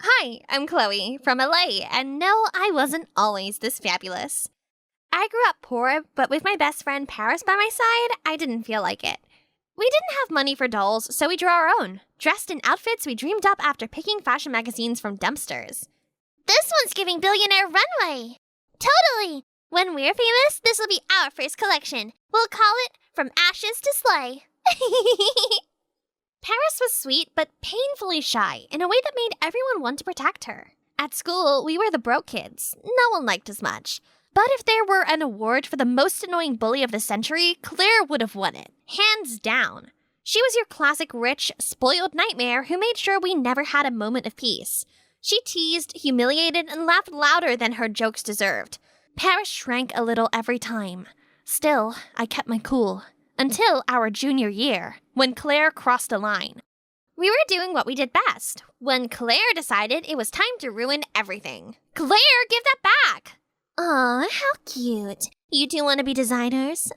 Hi, I'm Chloe from LA, and no, I wasn't always this fabulous. I grew up poor, but with my best friend Paris by my side, I didn't feel like it. We didn't have money for dolls, so we drew our own, dressed in outfits we dreamed up after picking fashion magazines from dumpsters. This one's giving billionaire runway. Totally! When we're famous, this will be our first collection. We'll call it From Ashes to Slay. Paris was sweet, but painfully shy, in a way that made everyone want to protect her. At school, we were the broke kids. No one liked us much. But if there were an award for the most annoying bully of the century, Claire would have won it. Hands down. She was your classic rich, spoiled nightmare who made sure we never had a moment of peace. She teased, humiliated, and laughed louder than her jokes deserved. Paris shrank a little every time. Still, I kept my cool. Until our junior year, when Claire crossed a line. We were doing what we did best, when Claire decided it was time to ruin everything. Claire, give that back! Aw, how cute. You two want to be designers?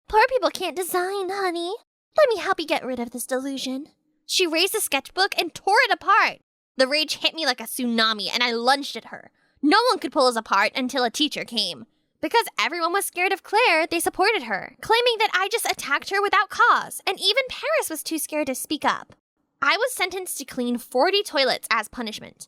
Poor people can't design, honey. Let me help you get rid of this delusion. She raised the sketchbook and tore it apart. The rage hit me like a tsunami, and I lunged at her. No one could pull us apart until a teacher came. Because everyone was scared of Claire, they supported her, claiming that I just attacked her without cause, and even Paris was too scared to speak up. I was sentenced to clean 40 toilets as punishment.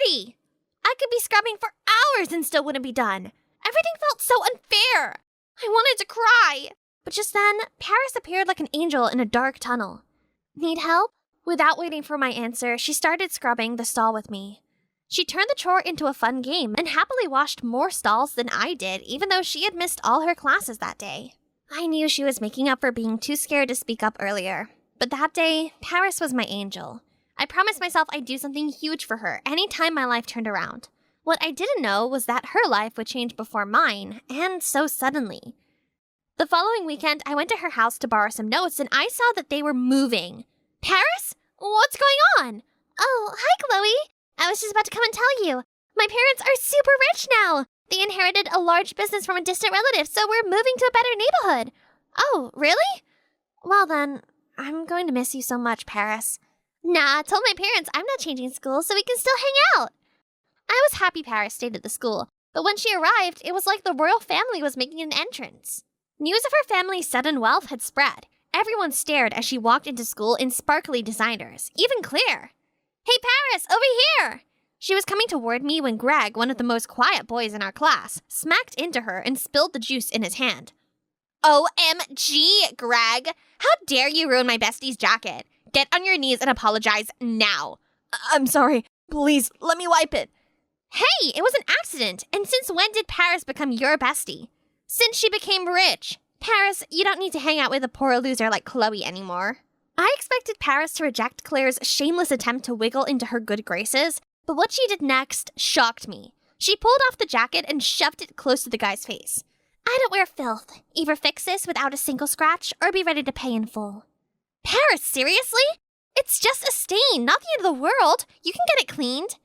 40! I could be scrubbing for hours and still wouldn't be done. Everything felt so unfair. I wanted to cry. But just then, Paris appeared like an angel in a dark tunnel. Need help? Without waiting for my answer, she started scrubbing the stall with me. She turned the chore into a fun game and happily washed more stalls than I did, even though she had missed all her classes that day. I knew she was making up for being too scared to speak up earlier. But that day, Paris was my angel. I promised myself I'd do something huge for her anytime my life turned around. What I didn't know was that her life would change before mine, and so suddenly. The following weekend, I went to her house to borrow some notes, and I saw that they were moving. Paris? What's going on? Oh, hi, Chloe. I was just about to come and tell you. My parents are super rich now. They inherited a large business from a distant relative, so we're moving to a better neighborhood. Oh, really? Well then, I'm going to miss you so much, Paris. Nah, I told my parents I'm not changing school so we can still hang out. I was happy Paris stayed at the school, but when she arrived, it was like the royal family was making an entrance. News of her family's sudden wealth had spread. Everyone stared as she walked into school in sparkly designers, even Claire. Hey, Paris, over here! She was coming toward me when Greg, one of the most quiet boys in our class, smacked into her and spilled the juice in his hand. OMG, Greg! How dare you ruin my bestie's jacket? Get on your knees and apologize now. I'm sorry. Please, let me wipe it. Hey, it was an accident. And since when did Paris become your bestie? Since she became rich. Paris, you don't need to hang out with a poor loser like Chloe anymore. I expected Paris to reject Claire's shameless attempt to wiggle into her good graces, but what she did next shocked me. She pulled off the jacket and shoved it close to the guy's face. I don't wear filth. Either fix this without a single scratch or be ready to pay in full. Paris, seriously? It's just a stain, not the end of the world. You can get it cleaned.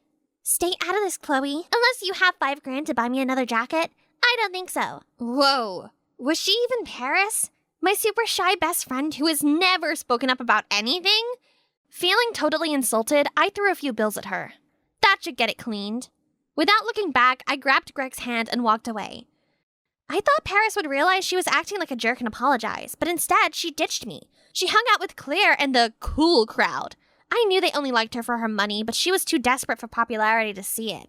Stay out of this, Chloe. Unless you have $5,000 to buy me another jacket. I don't think so. Whoa. Was she even Paris? My super shy best friend who has never spoken up about anything? Feeling totally insulted, I threw a few bills at her. That should get it cleaned. Without looking back, I grabbed Greg's hand and walked away. I thought Paris would realize she was acting like a jerk and apologize, but instead, she ditched me. She hung out with Claire and the cool crowd. I knew they only liked her for her money, but she was too desperate for popularity to see it.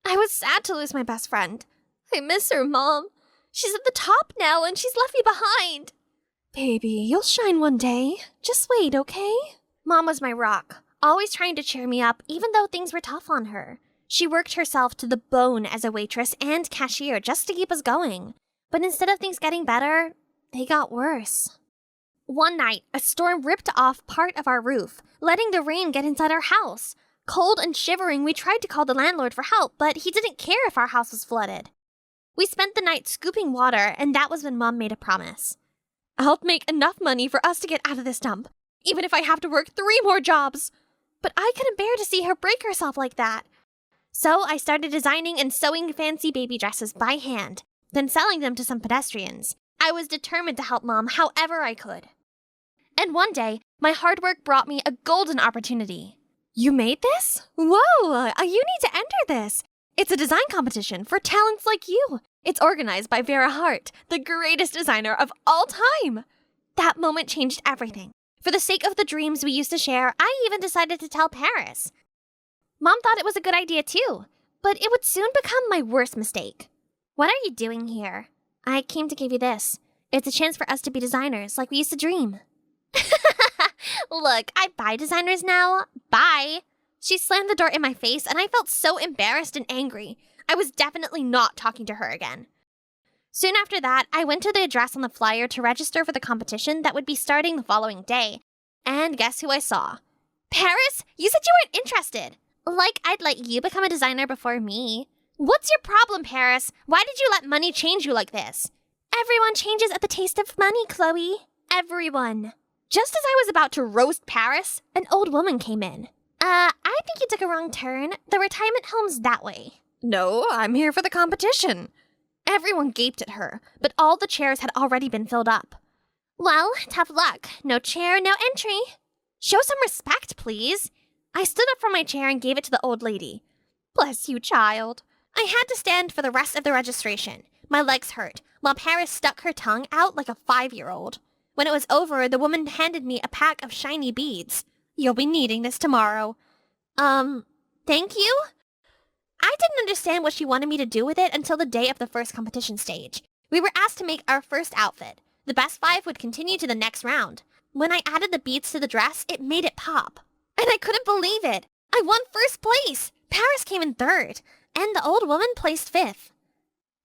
I was sad to lose my best friend. I miss her, Mom. She's at the top now, and she's left me behind. Baby, you'll shine one day. Just wait, okay? Mom was my rock, always trying to cheer me up, even though things were tough on her. She worked herself to the bone as a waitress and cashier just to keep us going. But instead of things getting better, they got worse. One night, a storm ripped off part of our roof, letting the rain get inside our house. Cold and shivering, we tried to call the landlord for help, but he didn't care if our house was flooded. We spent the night scooping water, and that was when Mom made a promise. I'll make enough money for us to get out of this dump, even if I have to work 3 more jobs. But I couldn't bear to see her break herself like that. So I started designing and sewing fancy baby dresses by hand, then selling them to some pedestrians. I was determined to help Mom however I could. And one day, my hard work brought me a golden opportunity. You made this? Whoa, you need to enter this. It's a design competition for talents like you. It's organized by Vera Hart, the greatest designer of all time. That moment changed everything. For the sake of the dreams we used to share, I even decided to tell Paris. Mom thought it was a good idea too, but it would soon become my worst mistake. What are you doing here? I came to give you this. It's a chance for us to be designers like we used to dream. Look, I buy designers now. Bye. She slammed the door in my face and I felt so embarrassed and angry. I was definitely not talking to her again. Soon after that, I went to the address on the flyer to register for the competition that would be starting the following day. And guess who I saw? Paris, you said you weren't interested. Like I'd let you become a designer before me. What's your problem, Paris? Why did you let money change you like this? Everyone changes at the taste of money, Chloe. Everyone. Just as I was about to roast Paris, an old woman came in. I think you took a wrong turn. The retirement home's that way. No, I'm here for the competition. Everyone gaped at her, but all the chairs had already been filled up. Well, tough luck. No chair, no entry. Show some respect, please. I stood up from my chair and gave it to the old lady. Bless you, child. I had to stand for the rest of the registration. My legs hurt, while Paris stuck her tongue out like a 5-year-old. When it was over, the woman handed me a pack of shiny beads. You'll be needing this tomorrow. Thank you? I didn't understand what she wanted me to do with it until the day of the first competition stage. We were asked to make our first outfit. The best 5 would continue to the next round. When I added the beads to the dress, it made it pop. And I couldn't believe it. I won first place. Paris came in 3rd, and the old woman placed 5th.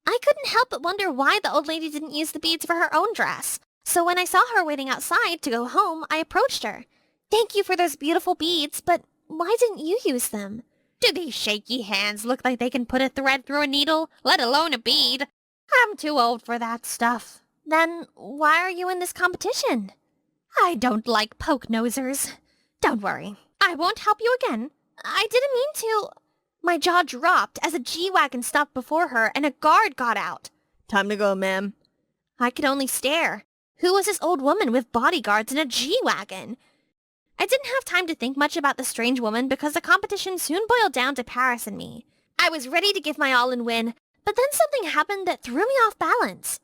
I couldn't help but wonder why the old lady didn't use the beads for her own dress. So when I saw her waiting outside to go home, I approached her. Thank you for those beautiful beads, but why didn't you use them? Do these shaky hands look like they can put a thread through a needle, let alone a bead? I'm too old for that stuff. Then why are you in this competition? I don't like poke-nosers. Don't worry, I won't help you again. I didn't mean to. My jaw dropped as a G-Wagon stopped before her and a guard got out. Time to go, ma'am. I could only stare. Who was this old woman with bodyguards in a G-Wagon? I didn't have time to think much about the strange woman because the competition soon boiled down to Paris and me. I was ready to give my all and win, but then something happened that threw me off balance.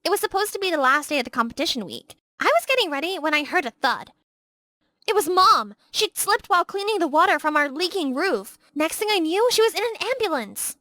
It was supposed to be the last day of the competition week. I was getting ready when I heard a thud. It was Mom. She'd slipped while cleaning the water from our leaking roof. Next thing I knew, she was in an ambulance.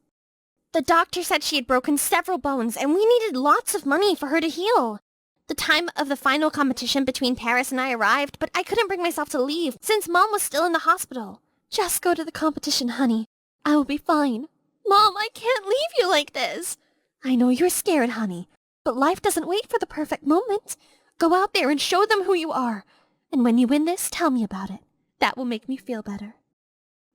The doctor said she had broken several bones and we needed lots of money for her to heal. The time of the final competition between Paris and I arrived, but I couldn't bring myself to leave since Mom was still in the hospital. Just go to the competition, honey. I will be fine. Mom, I can't leave you like this. I know you're scared, honey, but life doesn't wait for the perfect moment. Go out there and show them who you are. And when you win this, tell me about it. That will make me feel better.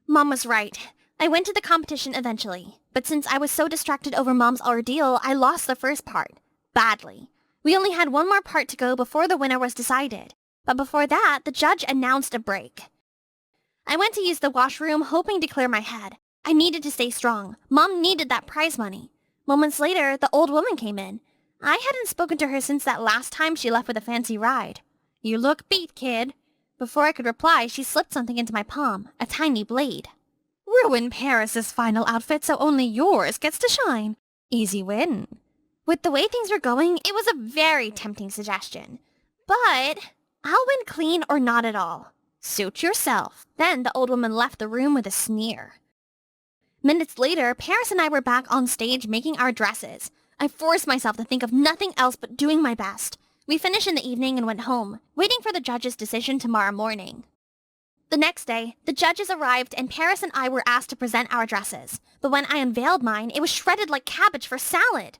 Mom was right. I went to the competition eventually, but since I was so distracted over Mom's ordeal, I lost the first part. Badly. We only had one more part to go before the winner was decided. But before that, the judge announced a break. I went to use the washroom, hoping to clear my head. I needed to stay strong. Mom needed that prize money. Moments later, the old woman came in. I hadn't spoken to her since that last time she left with a fancy ride. You look beat, kid. Before I could reply, she slipped something into my palm, a tiny blade. Ruin Paris's final outfit so only yours gets to shine. Easy win. With the way things were going, it was a very tempting suggestion. But I'll win clean or not at all. Suit yourself. Then the old woman left the room with a sneer. Minutes later, Paris and I were back on stage making our dresses. I forced myself to think of nothing else but doing my best. We finished in the evening and went home, waiting for the judge's decision tomorrow morning. The next day, the judges arrived and Paris and I were asked to present our dresses. But when I unveiled mine, it was shredded like cabbage for salad.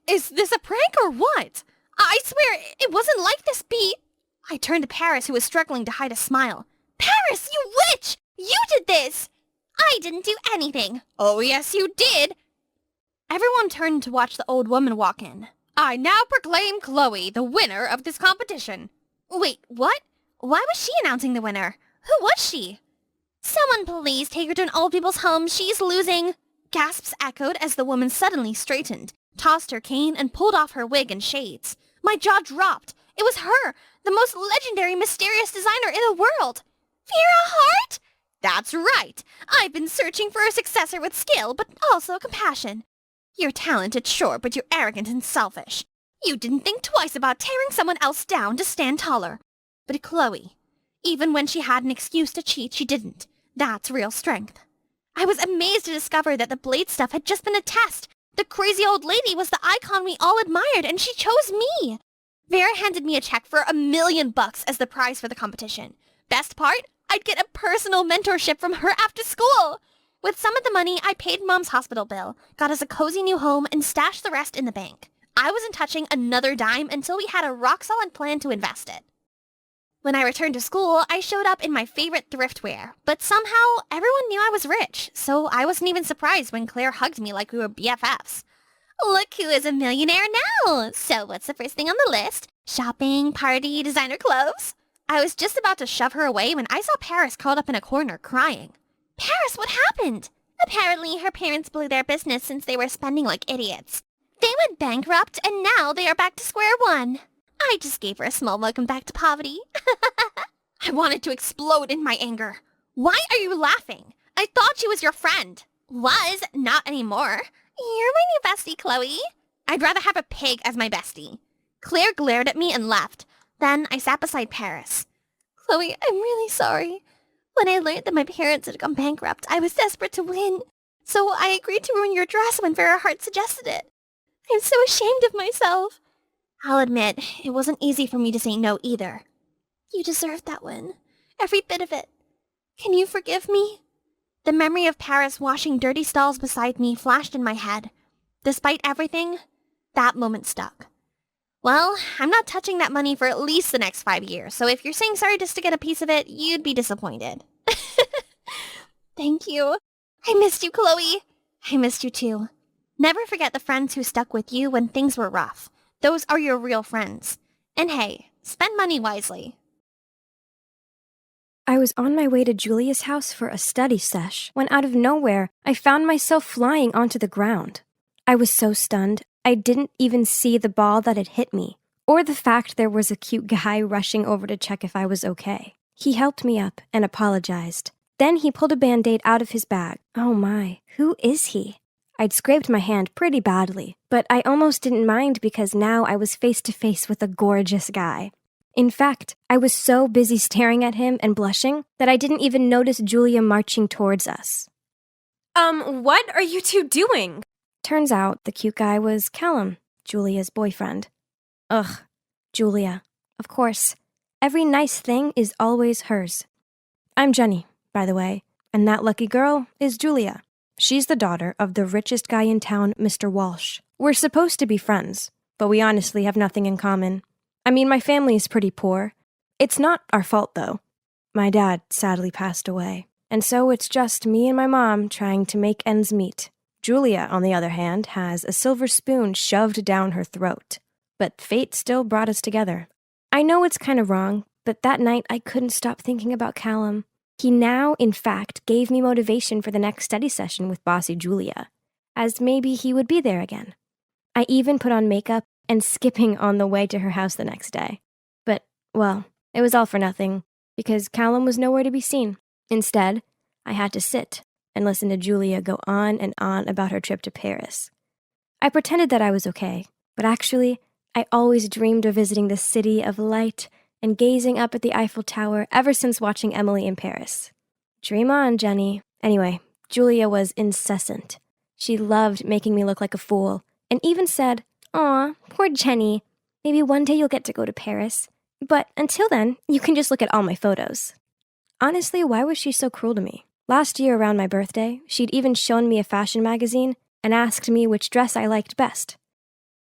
Is this a prank or what? I swear, it wasn't like this, I turned to Paris, who was struggling to hide a smile. Paris, you witch! You did this! I didn't do anything. Oh, yes, you did. Everyone turned to watch the old woman walk in. I now proclaim Chloe the winner of this competition. Wait, what? Why was she announcing the winner? Who was she? Someone please take her to an old people's home. She's losing. Gasps echoed as the woman suddenly straightened, tossed her cane, and pulled off her wig and shades. My jaw dropped. It was her, the most legendary, mysterious designer in the world. Vera Hart? That's right. I've been searching for a successor with skill, but also compassion. You're talented, sure, but you're arrogant and selfish. You didn't think twice about tearing someone else down to stand taller. But Chloe, even when she had an excuse to cheat, she didn't. That's real strength. I was amazed to discover that the blade stuff had just been a test. The crazy old lady was the icon we all admired, and she chose me. Vera handed me a check for $1 million as the prize for the competition. Best part? I'd get a personal mentorship from her after school. With some of the money, I paid Mom's hospital bill, got us a cozy new home, and stashed the rest in the bank. I wasn't touching another dime until we had a rock-solid plan to invest it. When I returned to school, I showed up in my favorite thriftwear, but somehow everyone knew I was rich, so I wasn't even surprised when Claire hugged me like we were BFFs. Look who is a millionaire now! So what's the first thing on the list? Shopping, party, designer clothes? I was just about to shove her away when I saw Paris curled up in a corner crying. Paris, what happened? Apparently her parents blew their business since they were spending like idiots. They went bankrupt and now they are back to square one. I just gave her a small welcome back to poverty. I wanted to explode in my anger. Why are you laughing? I thought she was your friend. Was, not anymore. You're my new bestie, Chloe. I'd rather have a pig as my bestie. Claire glared at me and left. Then I sat beside Paris. Chloe, I'm really sorry. When I learned that my parents had gone bankrupt, I was desperate to win. So I agreed to ruin your dress when Vera Hart suggested it. I'm so ashamed of myself. I'll admit, it wasn't easy for me to say no either. You deserved that win. Every bit of it. Can you forgive me? The memory of Paris washing dirty stalls beside me flashed in my head. Despite everything, that moment stuck. Well, I'm not touching that money for at least the next 5 years, so if you're saying sorry just to get a piece of it, you'd be disappointed. Thank you. I missed you, Chloe. I missed you too. Never forget the friends who stuck with you when things were rough. Those are your real friends. And hey, spend money wisely. I was on my way to Julia's house for a study sesh when out of nowhere, I found myself flying onto the ground. I was so stunned, I didn't even see the ball that had hit me, or the fact there was a cute guy rushing over to check if I was okay. He helped me up and apologized. Then he pulled a Band-Aid out of his bag. Oh my, who is he? I'd scraped my hand pretty badly, but I almost didn't mind because now I was face to face with a gorgeous guy. In fact, I was so busy staring at him and blushing that I didn't even notice Julia marching towards us. What are you two doing? Turns out the cute guy was Callum, Julia's boyfriend. Ugh, Julia. Of course. Every nice thing is always hers. I'm Jenny, by the way, and that lucky girl is Julia. She's the daughter of the richest guy in town, Mr. Walsh. We're supposed to be friends, but we honestly have nothing in common. I mean, my family is pretty poor. It's not our fault, though. My dad sadly passed away, and so it's just me and my mom trying to make ends meet. Julia, on the other hand, has a silver spoon shoved down her throat. But fate still brought us together. I know it's kind of wrong, but that night I couldn't stop thinking about Callum. He now, in fact, gave me motivation for the next study session with bossy Julia, as maybe he would be there again. I even put on makeup and skipping on the way to her house the next day. But, well, it was all for nothing, because Callum was nowhere to be seen. Instead, I had to sit and listen to Julia go on and on about her trip to Paris. I pretended that I was okay, but actually, I always dreamed of visiting the city of light and gazing up at the Eiffel Tower ever since watching Emily in Paris. Dream on, Jenny. Anyway, Julia was incessant. She loved making me look like a fool, and even said, "Aw, poor Jenny. Maybe one day you'll get to go to Paris. But until then, you can just look at all my photos." Honestly, why was she so cruel to me? Last year around my birthday, she'd even shown me a fashion magazine and asked me which dress I liked best.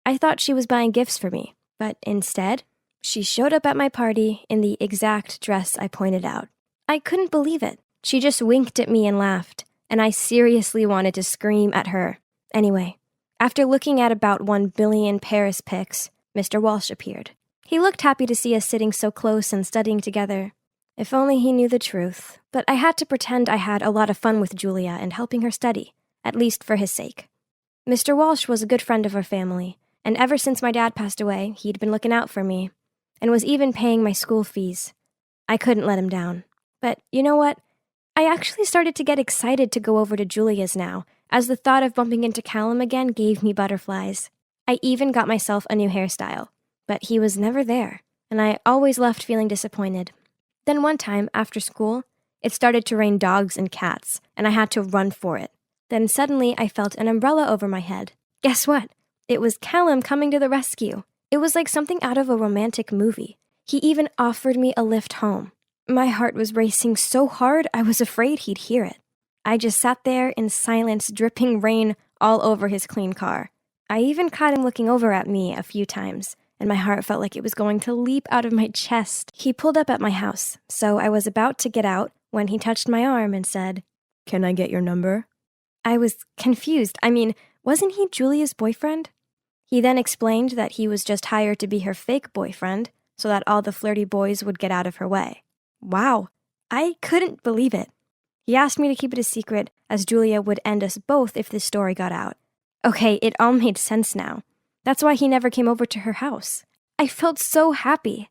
I thought she was buying gifts for me, but instead, she showed up at my party in the exact dress I pointed out. I couldn't believe it. She just winked at me and laughed, and I seriously wanted to scream at her. Anyway, after looking at about 1 billion Paris pics, Mr. Walsh appeared. He looked happy to see us sitting so close and studying together. If only he knew the truth, but I had to pretend I had a lot of fun with Julia and helping her study, at least for his sake. Mr. Walsh was a good friend of our family, and ever since my dad passed away, he'd been looking out for me, and was even paying my school fees. I couldn't let him down. But you know what? I actually started to get excited to go over to Julia's now, as the thought of bumping into Callum again gave me butterflies. I even got myself a new hairstyle, but he was never there, and I always left feeling disappointed. Then one time, after school, it started to rain dogs and cats, and I had to run for it. Then suddenly I felt an umbrella over my head. Guess what? It was Callum coming to the rescue. It was like something out of a romantic movie. He even offered me a lift home. My heart was racing so hard I was afraid he'd hear it. I just sat there in silence, dripping rain all over his clean car. I even caught him looking over at me a few times, and my heart felt like it was going to leap out of my chest. He pulled up at my house, so I was about to get out when he touched my arm and said, "Can I get your number?" I was confused. I mean, wasn't he Julia's boyfriend? He then explained that he was just hired to be her fake boyfriend so that all the flirty boys would get out of her way. Wow, I couldn't believe it. He asked me to keep it a secret, as Julia would end us both if this story got out. Okay, it all made sense now. That's why he never came over to her house. I felt so happy.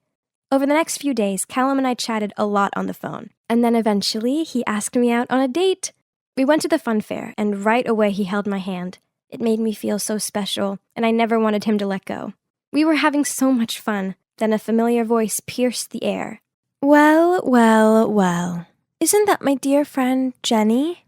Over the next few days, Callum and I chatted a lot on the phone, and then eventually he asked me out on a date. We went to the fun fair, and right away he held my hand. It made me feel so special, and I never wanted him to let go. We were having so much fun. Then a familiar voice pierced the air. "Well, well, well. Isn't that my dear friend, Jenny?"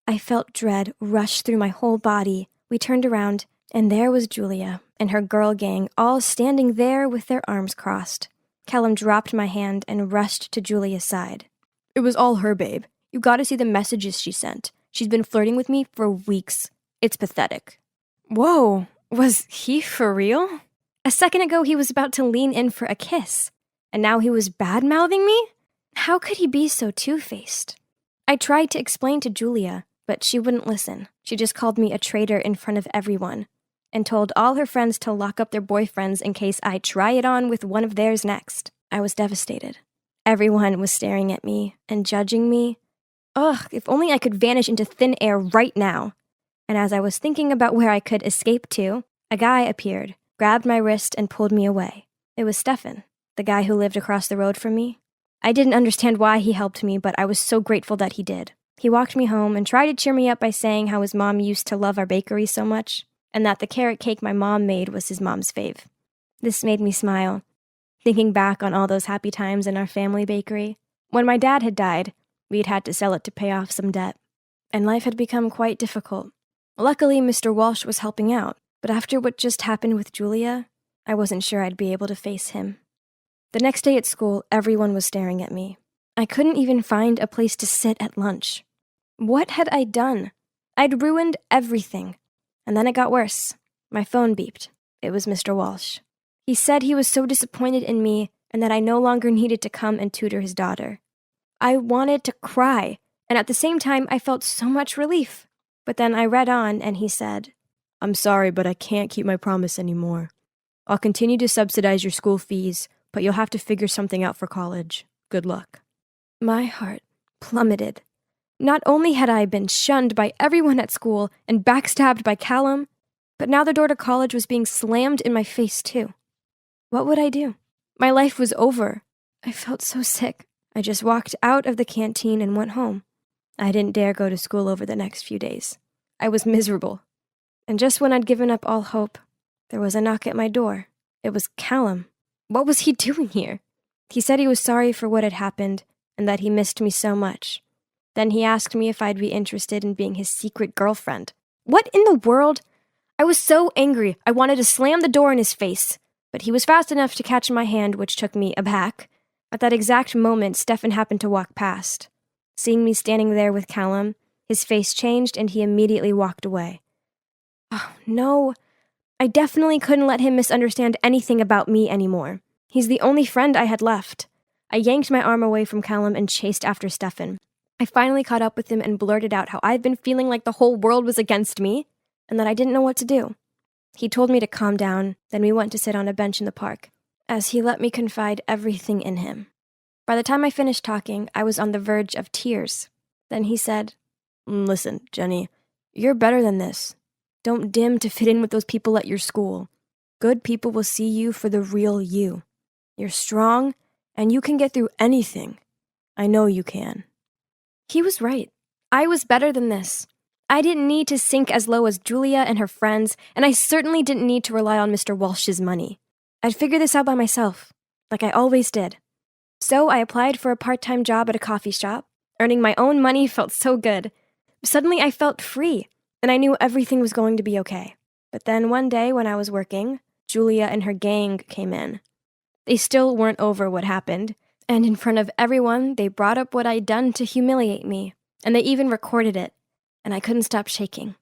I felt dread rush through my whole body. We turned around, and there was Julia and her girl gang all standing there with their arms crossed. Callum dropped my hand and rushed to Julia's side. "It was all her, babe. You gotta see the messages she sent. She's been flirting with me for weeks. It's pathetic." Whoa, was he for real? A second ago he was about to lean in for a kiss, and now he was bad-mouthing me? How could he be so two-faced? I tried to explain to Julia, but she wouldn't listen. She just called me a traitor in front of everyone, and told all her friends to lock up their boyfriends in case I try it on with one of theirs next. I was devastated. Everyone was staring at me and judging me. Ugh, if only I could vanish into thin air right now. And as I was thinking about where I could escape to, a guy appeared, grabbed my wrist, and pulled me away. It was Stefan, the guy who lived across the road from me. I didn't understand why he helped me, but I was so grateful that he did. He walked me home and tried to cheer me up by saying how his mom used to love our bakery so much, and that the carrot cake my mom made was his mom's fave. This made me smile, thinking back on all those happy times in our family bakery. When my dad had died, we'd had to sell it to pay off some debt, and life had become quite difficult. Luckily, Mr. Walsh was helping out, but after what just happened with Julia, I wasn't sure I'd be able to face him. The next day at school, everyone was staring at me. I couldn't even find a place to sit at lunch. What had I done? I'd ruined everything. And then it got worse. My phone beeped. It was Mr. Walsh. He said he was so disappointed in me and that I no longer needed to come and tutor his daughter. I wanted to cry, and at the same time, I felt so much relief. But then I read on, and he said, "I'm sorry, but I can't keep my promise anymore. I'll continue to subsidize your school fees, but you'll have to figure something out for college. Good luck." My heart plummeted. Not only had I been shunned by everyone at school and backstabbed by Callum, but now the door to college was being slammed in my face too. What would I do? My life was over. I felt so sick. I just walked out of the canteen and went home. I didn't dare go to school over the next few days. I was miserable. And just when I'd given up all hope, there was a knock at my door. It was Callum. What was he doing here? He said he was sorry for what had happened and that he missed me so much. Then he asked me if I'd be interested in being his secret girlfriend. What in the world? I was so angry, I wanted to slam the door in his face. But he was fast enough to catch my hand, which took me aback. At that exact moment, Stefan happened to walk past. Seeing me standing there with Callum, his face changed and he immediately walked away. Oh, no. I definitely couldn't let him misunderstand anything about me anymore. He's the only friend I had left. I yanked my arm away from Callum and chased after Stefan. I finally caught up with him and blurted out how I'd been feeling like the whole world was against me and that I didn't know what to do. He told me to calm down, then we went to sit on a bench in the park, as he let me confide everything in him. By the time I finished talking, I was on the verge of tears. Then he said, "Listen, Jenny, you're better than this. Don't dim to fit in with those people at your school. Good people will see you for the real you. You're strong, and you can get through anything. I know you can." He was right. I was better than this. I didn't need to sink as low as Julia and her friends, and I certainly didn't need to rely on Mr. Walsh's money. I'd figure this out by myself, like I always did. So I applied for a part-time job at a coffee shop. Earning my own money felt so good. Suddenly I felt free, and I knew everything was going to be okay. But then one day when I was working, Julia and her gang came in. They still weren't over what happened, and in front of everyone, they brought up what I'd done to humiliate me, and they even recorded it, and I couldn't stop shaking.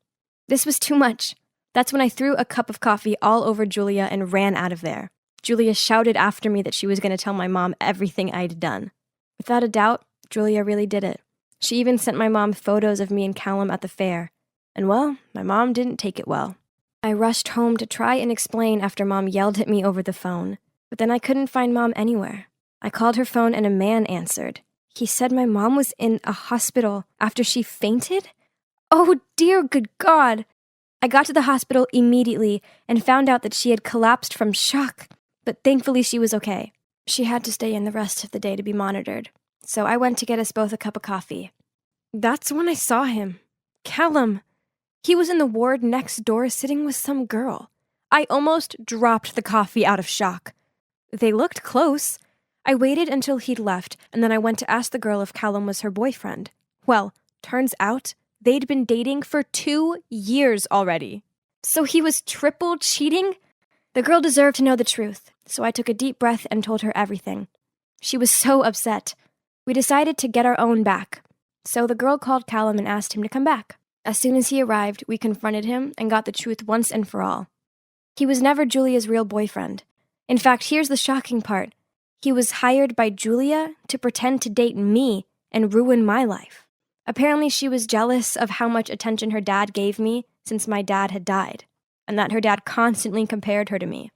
This was too much. That's when I threw a cup of coffee all over Julia and ran out of there. Julia shouted after me that she was going to tell my mom everything I'd done. Without a doubt, Julia really did it. She even sent my mom photos of me and Callum at the fair. And well, my mom didn't take it well. I rushed home to try and explain after Mom yelled at me over the phone. But then I couldn't find Mom anywhere. I called her phone and a man answered. He said my mom was in a hospital after she fainted? Oh dear good God! I got to the hospital immediately and found out that she had collapsed from shock. But thankfully she was okay. She had to stay in the rest of the day to be monitored. So I went to get us both a cup of coffee. That's when I saw him. Callum. He was in the ward next door sitting with some girl. I almost dropped the coffee out of shock. They looked close. I waited until he'd left, and then I went to ask the girl if Callum was her boyfriend. Well, turns out they'd been dating for 2 years already. So he was triple cheating? The girl deserved to know the truth, so I took a deep breath and told her everything. She was so upset. We decided to get our own back. So the girl called Callum and asked him to come back. As soon as he arrived, we confronted him and got the truth once and for all. He was never Julia's real boyfriend. In fact, here's the shocking part. He was hired by Julia to pretend to date me and ruin my life. Apparently, she was jealous of how much attention her dad gave me since my dad had died, and that her dad constantly compared her to me.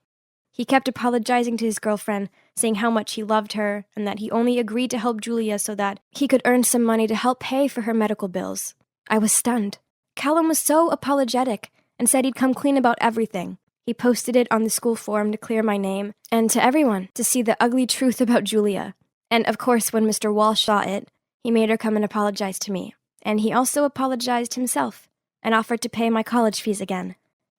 He kept apologizing to his girlfriend, saying how much he loved her, and that he only agreed to help Julia so that he could earn some money to help pay for her medical bills. I was stunned. Callum was so apologetic and said he'd come clean about everything. He posted it on the school forum to clear my name, and to everyone to see the ugly truth about Julia. And of course, when Mr. Walsh saw it, he made her come and apologize to me. And he also apologized himself and offered to pay my college fees again.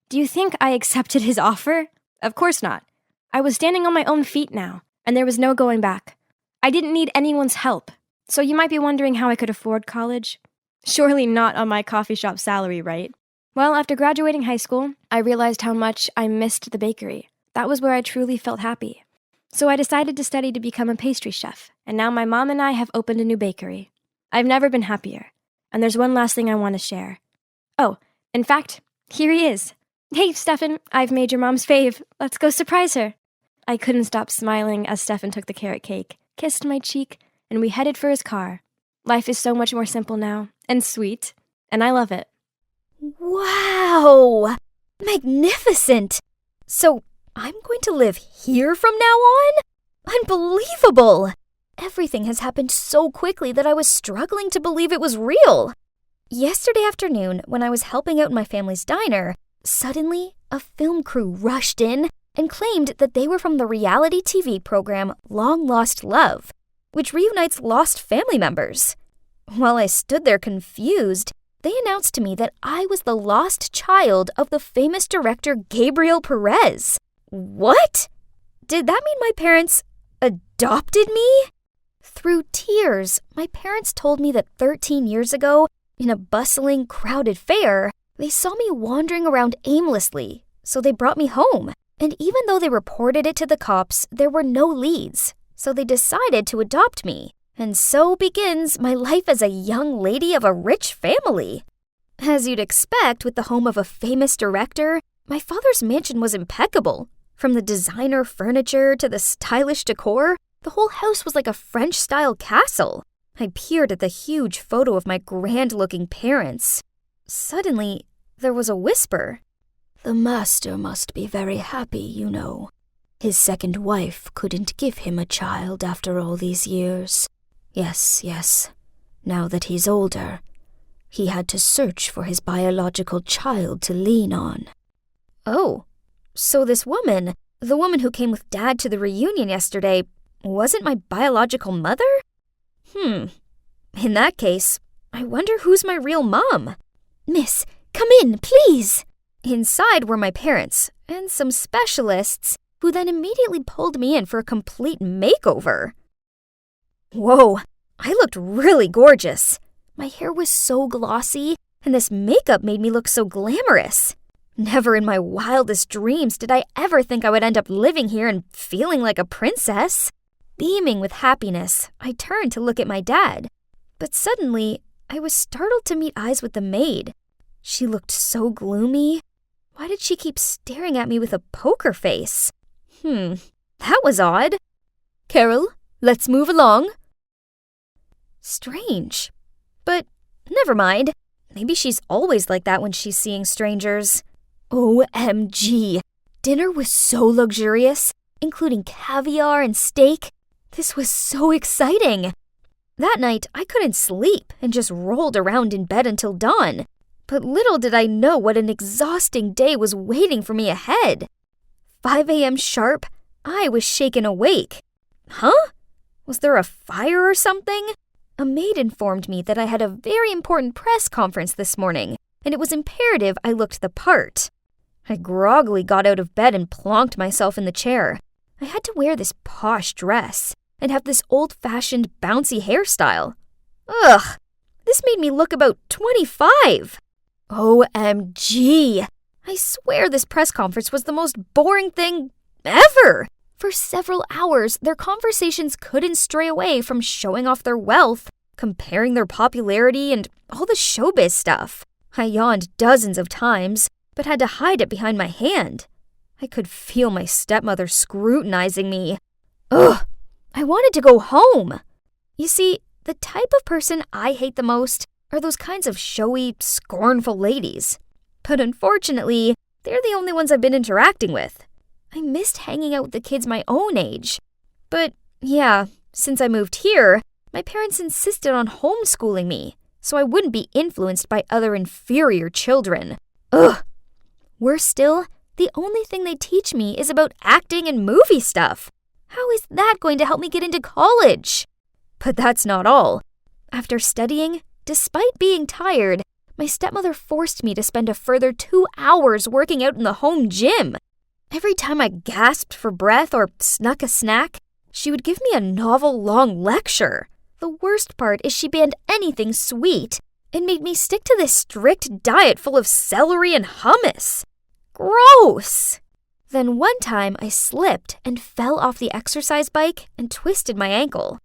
Do you think I accepted his offer? Of course not. I was standing on my own feet now, and there was no going back. I didn't need anyone's help. So you might be wondering how I could afford college. Surely not on my coffee shop salary, right? Well, after graduating high school, I realized how much I missed the bakery. That was where I truly felt happy. So I decided to study to become a pastry chef, and now my mom and I have opened a new bakery. I've never been happier. And there's one last thing I want to share. Oh, in fact, here he is. Hey, Stefan, I've made your mom's fave. Let's go surprise her. I couldn't stop smiling as Stefan took the carrot cake, kissed my cheek, and we headed for his car. Life is so much more simple now, and sweet, and I love it. Wow! Magnificent! So, I'm going to live here from now on? Unbelievable! Everything has happened so quickly that I was struggling to believe it was real. Yesterday afternoon, when I was helping out in my family's diner, suddenly a film crew rushed in and claimed that they were from the reality TV program Long Lost Love, which reunites lost family members. While I stood there confused, they announced to me that I was the lost child of the famous director Gabriel Perez. What? Did that mean my parents adopted me? Through tears, my parents told me that 13 years ago, in a bustling, crowded fair, they saw me wandering around aimlessly, so they brought me home. And even though they reported it to the cops, there were no leads, so they decided to adopt me. And so begins my life as a young lady of a rich family. As you'd expect with the home of a famous director, my father's mansion was impeccable. From the designer furniture to the stylish decor, the whole house was like a French-style castle. I peered at the huge photo of my grand-looking parents. Suddenly, there was a whisper. The master must be very happy, you know. His second wife couldn't give him a child after all these years. Yes. Now that he's older, he had to search for his biological child to lean on. Oh, so this woman, the woman who came with Dad to the reunion yesterday, wasn't my biological mother? In that case, I wonder who's my real mom. Miss, come in, please. Inside were my parents and some specialists who then immediately pulled me in for a complete makeover. Whoa, I looked really gorgeous. My hair was so glossy, and this makeup made me look so glamorous. Never in my wildest dreams did I ever think I would end up living here and feeling like a princess. Beaming with happiness, I turned to look at my dad. But suddenly, I was startled to meet eyes with the maid. She looked so gloomy. Why did she keep staring at me with a poker face? That was odd. Carol, let's move along. Strange. But never mind. Maybe she's always like that when she's seeing strangers. OMG. Dinner was so luxurious, including caviar and steak. This was so exciting. That night, I couldn't sleep and just rolled around in bed until dawn. But little did I know what an exhausting day was waiting for me ahead. 5 a.m. sharp, I was shaken awake. Huh? Was there a fire or something? A maid informed me that I had a very important press conference this morning, and it was imperative I looked the part. I groggily got out of bed and plonked myself in the chair. I had to wear this posh dress and have this old-fashioned bouncy hairstyle. Ugh, this made me look about 25. OMG! I swear this press conference was the most boring thing ever. For several hours, their conversations couldn't stray away from showing off their wealth, comparing their popularity, and all the showbiz stuff. I yawned dozens of times, but had to hide it behind my hand. I could feel my stepmother scrutinizing me. Ugh! I wanted to go home. You see, the type of person I hate the most are those kinds of showy, scornful ladies. But unfortunately, they're the only ones I've been interacting with. I missed hanging out with the kids my own age. But yeah, since I moved here, my parents insisted on homeschooling me, so I wouldn't be influenced by other inferior children. Ugh! Worse still, the only thing they teach me is about acting and movie stuff. How is that going to help me get into college? But that's not all. After studying, despite being tired, my stepmother forced me to spend a further 2 hours working out in the home gym. Every time I gasped for breath or snuck a snack, she would give me a novel-long lecture. The worst part is she banned anything sweet and made me stick to this strict diet full of celery and hummus. Gross! Then one time I slipped and fell off the exercise bike and twisted my ankle.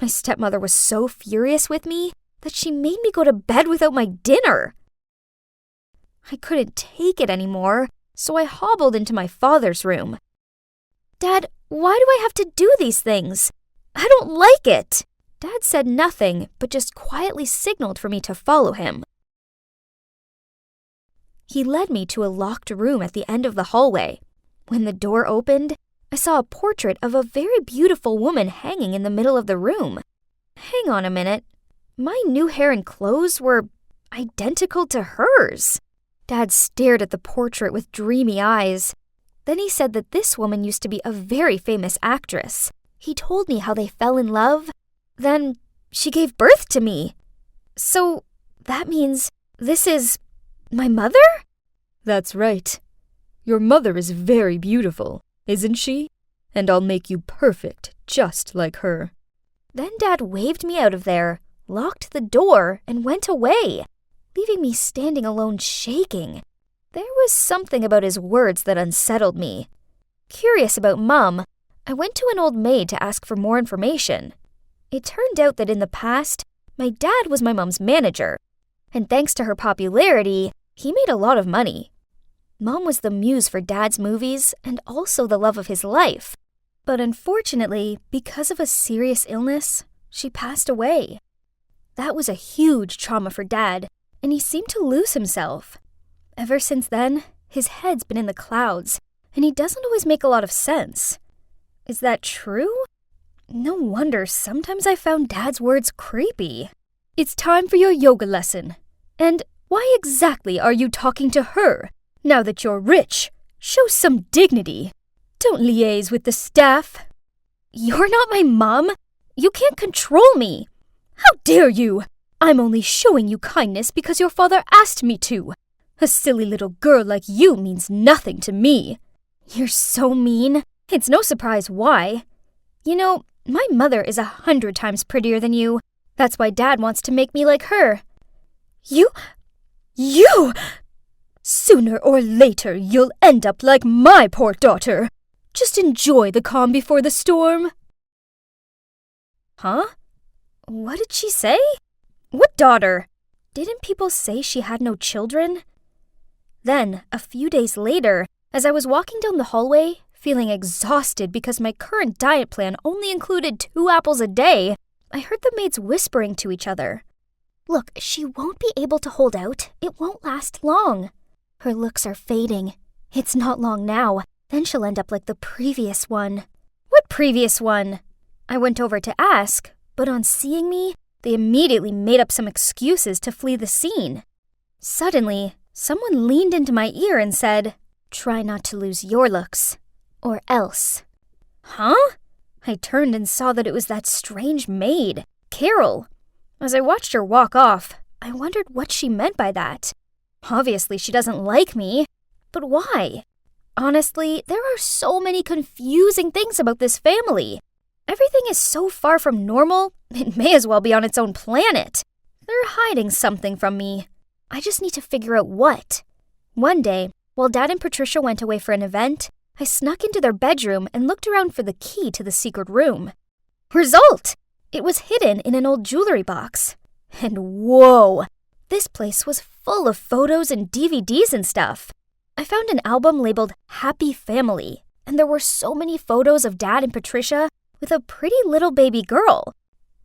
My stepmother was so furious with me that she made me go to bed without my dinner. I couldn't take it anymore, so I hobbled into my father's room. Dad, why do I have to do these things? I don't like it. Dad said nothing, but just quietly signaled for me to follow him. He led me to a locked room at the end of the hallway. When the door opened, I saw a portrait of a very beautiful woman hanging in the middle of the room. Hang on a minute. My new hair and clothes were identical to hers. Dad stared at the portrait with dreamy eyes. Then he said that this woman used to be a very famous actress. He told me how they fell in love. Then she gave birth to me. So that means this is my mother? That's right. Your mother is very beautiful, isn't she? And I'll make you perfect, just like her. Then Dad waved me out of there, locked the door, and went away, leaving me standing alone shaking. There was something about his words that unsettled me. Curious about Mum, I went to an old maid to ask for more information. It turned out that in the past, my dad was my mum's manager, and thanks to her popularity, he made a lot of money. Mom was the muse for Dad's movies and also the love of his life. But unfortunately, because of a serious illness, she passed away. That was a huge trauma for Dad, and he seemed to lose himself. Ever since then, his head's been in the clouds, and he doesn't always make a lot of sense. Is that true? No wonder sometimes I found Dad's words creepy. It's time for your yoga lesson. And why exactly are you talking to her? Now that you're rich, show some dignity. Don't liaise with the staff. You're not my mom. You can't control me. How dare you? I'm only showing you kindness because your father asked me to. A silly little girl like you means nothing to me. You're so mean. It's no surprise why. You know, my mother is 100 times prettier than you. That's why Dad wants to make me like her. You! Sooner or later, you'll end up like my poor daughter. Just enjoy the calm before the storm. Huh? What did she say? What daughter? Didn't people say she had no children? Then, a few days later, as I was walking down the hallway, feeling exhausted because my current diet plan only included 2 apples a day, I heard the maids whispering to each other. Look, she won't be able to hold out. It won't last long. Her looks are fading. It's not long now. Then she'll end up like the previous one. What previous one? I went over to ask, but on seeing me, they immediately made up some excuses to flee the scene. Suddenly, someone leaned into my ear and said, "Try not to lose your looks, or else." Huh? I turned and saw that it was that strange maid, Carol. As I watched her walk off, I wondered what she meant by that. Obviously, she doesn't like me, but why? Honestly, there are so many confusing things about this family. Everything is so far from normal, it may as well be on its own planet. They're hiding something from me. I just need to figure out what. One day, while Dad and Patricia went away for an event, I snuck into their bedroom and looked around for the key to the secret room. Result! It was hidden in an old jewelry box. And whoa! This place was full of photos and DVDs and stuff. I found an album labeled Happy Family, and there were so many photos of Dad and Patricia with a pretty little baby girl.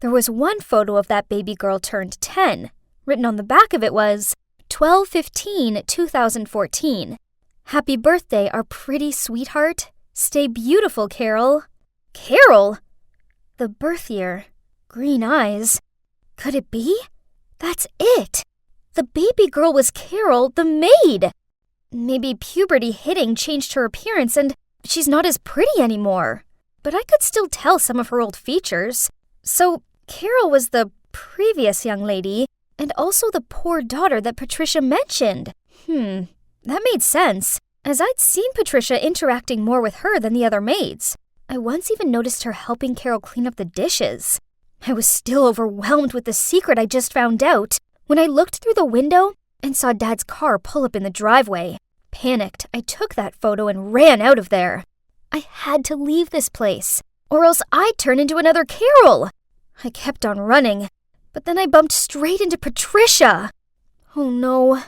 There was one photo of that baby girl turned 10. Written on the back of it was 12/15/2014. Happy birthday, our pretty sweetheart. Stay beautiful, Carol. Carol? The birth year. Green eyes. Could it be? That's it. The baby girl was Carol, the maid. Maybe puberty hitting changed her appearance and she's not as pretty anymore. But I could still tell some of her old features. So Carol was the previous young lady and also the poor daughter that Patricia mentioned. That made sense, as I'd seen Patricia interacting more with her than the other maids. I once even noticed her helping Carol clean up the dishes. I was still overwhelmed with the secret I just found out when I looked through the window and saw Dad's car pull up in the driveway. Panicked, I took that photo and ran out of there. I had to leave this place, or else I'd turn into another Carol. I kept on running, but then I bumped straight into Patricia. Oh no.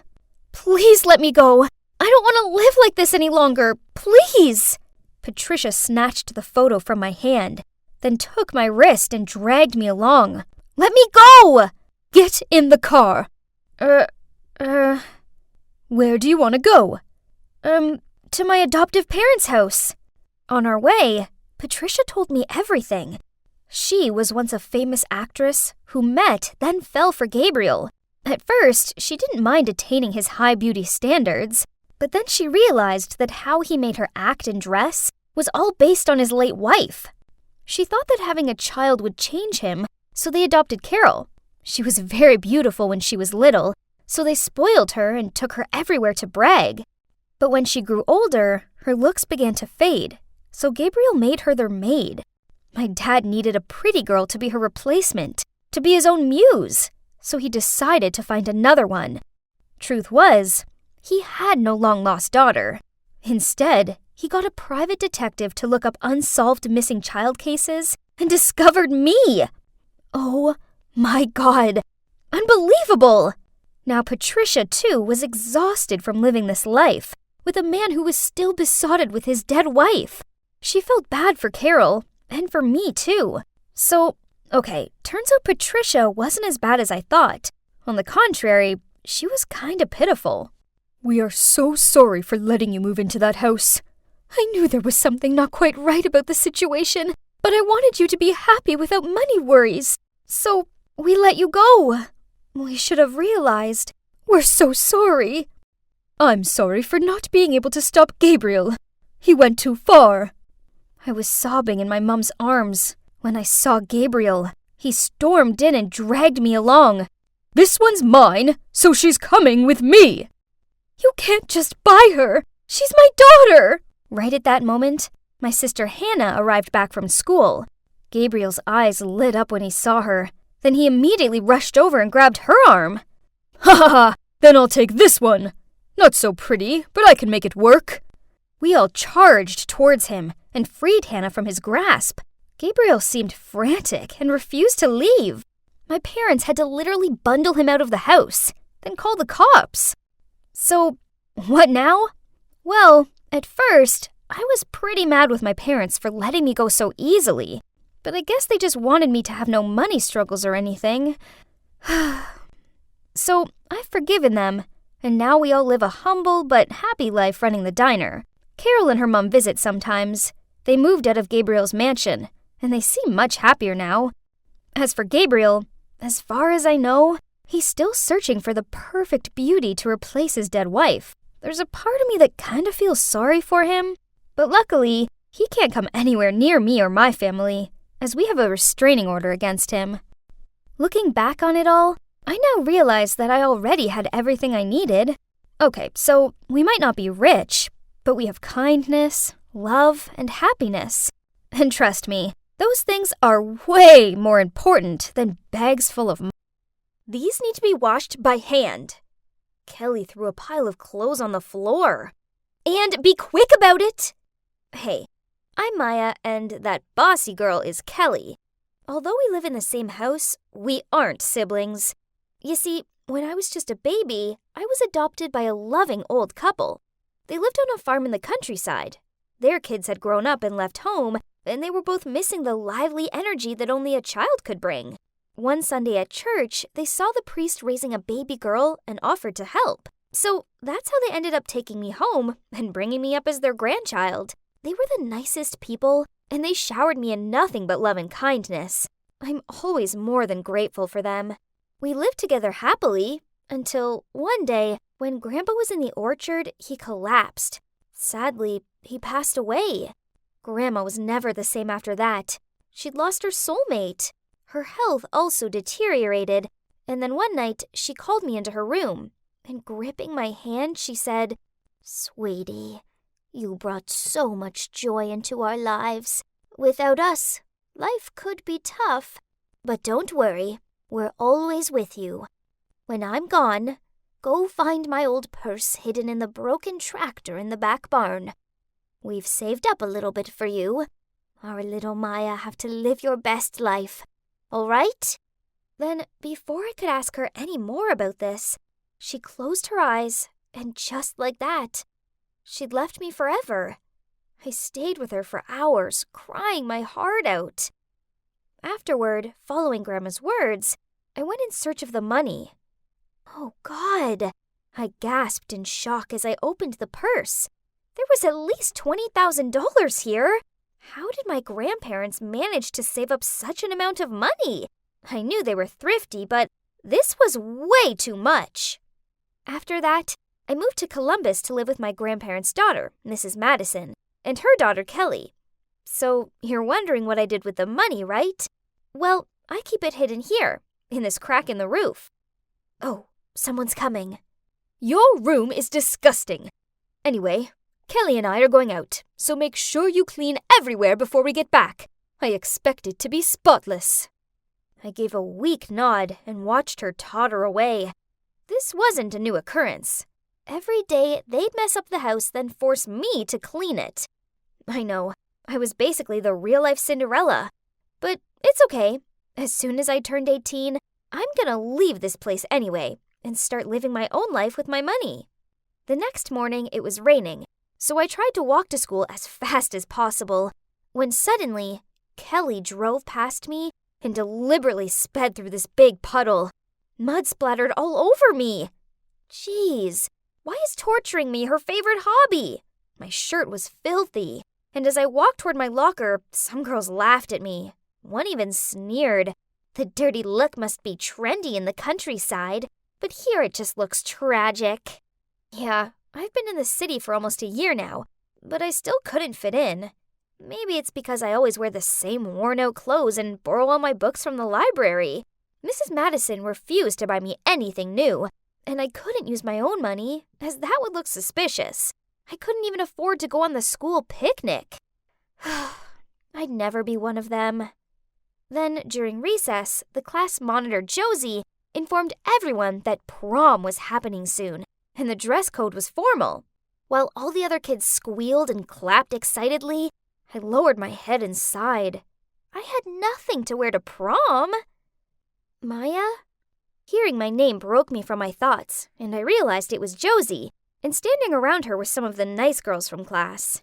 Please let me go. I don't want to live like this any longer. Please. Patricia snatched the photo from my hand, then took my wrist and dragged me along. Let me go! Get in the car. Where do you want to go? To my adoptive parents' house. On our way, Patricia told me everything. She was once a famous actress who met, then fell for Gabriel. At first, she didn't mind attaining his high beauty standards, but then she realized that how he made her act and dress was all based on his late wife. She thought that having a child would change him, so they adopted Carol. She was very beautiful when she was little, so they spoiled her and took her everywhere to brag. But when she grew older, her looks began to fade, so Gabriel made her their maid. My dad needed a pretty girl to be her replacement, to be his own muse, so he decided to find another one. Truth was, he had no long-lost daughter. Instead, he got a private detective to look up unsolved missing child cases and discovered me. Oh my God! Unbelievable! Now Patricia, too, was exhausted from living this life with a man who was still besotted with his dead wife. She felt bad for Carol, and for me, too. So, okay, turns out Patricia wasn't as bad as I thought. On the contrary, she was kinda pitiful. We are so sorry for letting you move into that house. I knew there was something not quite right about the situation, but I wanted you to be happy without money worries. So, we let you go. We should have realized. We're so sorry. I'm sorry for not being able to stop Gabriel. He went too far. I was sobbing in my mom's arms when I saw Gabriel. He stormed in and dragged me along. "This one's mine, so she's coming with me." "You can't just buy her. She's my daughter." Right at that moment, my sister Hannah arrived back from school. Gabriel's eyes lit up when he saw her. Then he immediately rushed over and grabbed her arm. "Ha ha ha, then I'll take this one. Not so pretty, but I can make it work." We all charged towards him and freed Hannah from his grasp. Gabriel seemed frantic and refused to leave. My parents had to literally bundle him out of the house, then call the cops. So, what now? Well, at first, I was pretty mad with my parents for letting me go so easily, but I guess they just wanted me to have no money struggles or anything. So, I've forgiven them, and now we all live a humble but happy life running the diner. Carol and her mom visit sometimes. They moved out of Gabriel's mansion, and they seem much happier now. As for Gabriel, as far as I know, he's still searching for the perfect beauty to replace his dead wife. There's a part of me that kind of feels sorry for him, but luckily, he can't come anywhere near me or my family, as we have a restraining order against him. Looking back on it all, I now realize that I already had everything I needed. Okay, so we might not be rich, but we have kindness, love, and happiness. And trust me, those things are way more important than bags full of money. These need to be washed by hand. Kelly threw a pile of clothes on the floor. And be quick about it! Hey, I'm Maya, and that bossy girl is Kelly. Although we live in the same house, we aren't siblings. You see, when I was just a baby, I was adopted by a loving old couple. They lived on a farm in the countryside. Their kids had grown up and left home, and they were both missing the lively energy that only a child could bring. One Sunday at church, they saw the priest raising a baby girl and offered to help. So that's how they ended up taking me home and bringing me up as their grandchild. They were the nicest people, and they showered me in nothing but love and kindness. I'm always more than grateful for them. We lived together happily until one day, when Grandpa was in the orchard, he collapsed. Sadly, he passed away. Grandma was never the same after that. She'd lost her soulmate. Her health also deteriorated, and then one night she called me into her room, and gripping my hand, she said, "Sweetie, you brought so much joy into our lives. Without us, life could be tough. But don't worry, we're always with you. When I'm gone, go find my old purse hidden in the broken tractor in the back barn. We've saved up a little bit for you. Our little Maya have to live your best life. All right?" Then, before I could ask her any more about this, she closed her eyes, and just like that, she'd left me forever. I stayed with her for hours, crying my heart out. Afterward, following Grandma's words, I went in search of the money. Oh, God! I gasped in shock as I opened the purse. There was at least $20,000 here. How did my grandparents manage to save up such an amount of money? I knew they were thrifty, but this was way too much. After that, I moved to Columbus to live with my grandparents' daughter, Mrs. Madison, and her daughter, Kelly. So you're wondering what I did with the money, right? Well, I keep it hidden here, in this crack in the roof. Oh, someone's coming. Your room is disgusting. Anyway, Kelly and I are going out, so make sure you clean everywhere before we get back. I expect it to be spotless. I gave a weak nod and watched her totter away. This wasn't a new occurrence. Every day, they'd mess up the house, then force me to clean it. I know, I was basically the real-life Cinderella. But it's okay. As soon as I turned 18, I'm gonna leave this place anyway and start living my own life with my money. The next morning, it was raining, so I tried to walk to school as fast as possible, when suddenly, Kelly drove past me and deliberately sped through this big puddle. Mud splattered all over me. Jeez, why is torturing me her favorite hobby? My shirt was filthy, and as I walked toward my locker, some girls laughed at me. One even sneered. The dirty look must be trendy in the countryside, but here it just looks tragic. Yeah, I've been in the city for almost a year now, but I still couldn't fit in. maybe it's because I always wear the same worn-out clothes and borrow all my books from the library. Mrs. Madison refused to buy me anything new, and I couldn't use my own money, as that would look suspicious. I couldn't even afford to go on the school picnic. I'd never be one of them. Then, during recess, the class monitor, Josie, informed everyone that prom was happening soon, and the dress code was formal. While all the other kids squealed and clapped excitedly, I lowered my head and sighed. I had nothing to wear to prom. Maya? Hearing my name broke me from my thoughts, and I realized it was Josie, and standing around her were some of the nice girls from class.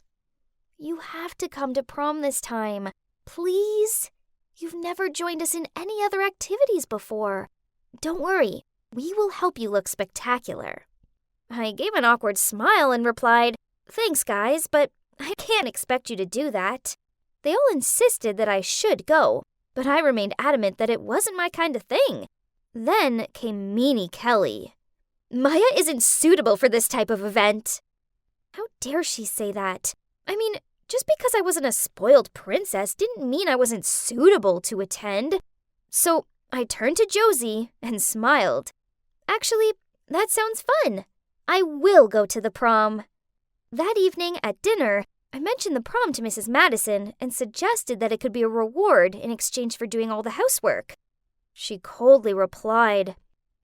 You have to come to prom this time, please. You've never joined us in any other activities before. Don't worry, we will help you look spectacular. I gave an awkward smile and replied, Thanks, guys, but I can't expect you to do that. They all insisted that I should go, but I remained adamant that it wasn't my kind of thing. Then came Meanie Kelly. Maya isn't suitable for this type of event. How dare she say that? I mean, just because I wasn't a spoiled princess didn't mean I wasn't suitable to attend. So I turned to Josie and smiled. Actually, that sounds fun. I will go to the prom. That evening at dinner, I mentioned the prom to Mrs. Madison and suggested that it could be a reward in exchange for doing all the housework. She coldly replied,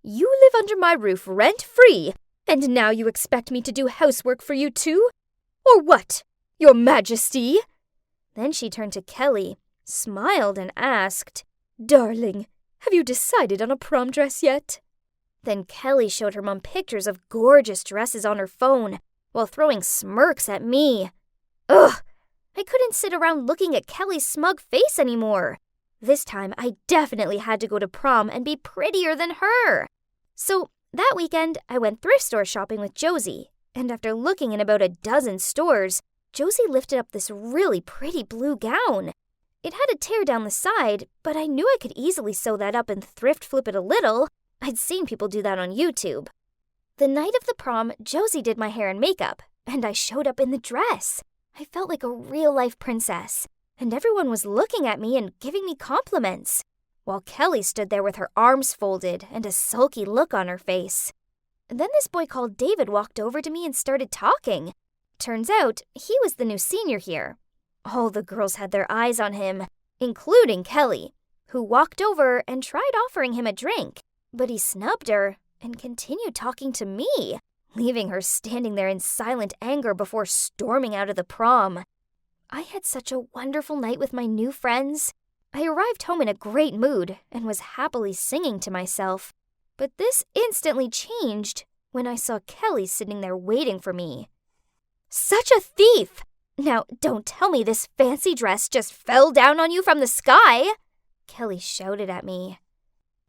You live under my roof rent-free, and now you expect me to do housework for you too? Or what, Your Majesty? Then she turned to Kelly, smiled, and asked, Darling, have you decided on a prom dress yet? Then Kelly showed her mom pictures of gorgeous dresses on her phone while throwing smirks at me. Ugh! I couldn't sit around looking at Kelly's smug face anymore. This time, I definitely had to go to prom and be prettier than her. So that weekend, I went thrift store shopping with Josie, and after looking in about a dozen stores, Josie lifted up this really pretty blue gown. It had a tear down the side, but I knew I could easily sew that up and thrift flip it a little. I'd seen people do that on YouTube. The night of the prom, Josie did my hair and makeup, and I showed up in the dress. I felt like a real-life princess, and everyone was looking at me and giving me compliments, while Kelly stood there with her arms folded and a sulky look on her face. And then this boy called David walked over to me and started talking. Turns out, he was the new senior here. All the girls had their eyes on him, including Kelly, who walked over and tried offering him a drink, but he snubbed her and continued talking to me, leaving her standing there in silent anger before storming out of the prom. I had such a wonderful night with my new friends. I arrived home in a great mood and was happily singing to myself. But this instantly changed when I saw Kelly sitting there waiting for me. Such a thief! Now, don't tell me this fancy dress just fell down on you from the sky! Kelly shouted at me.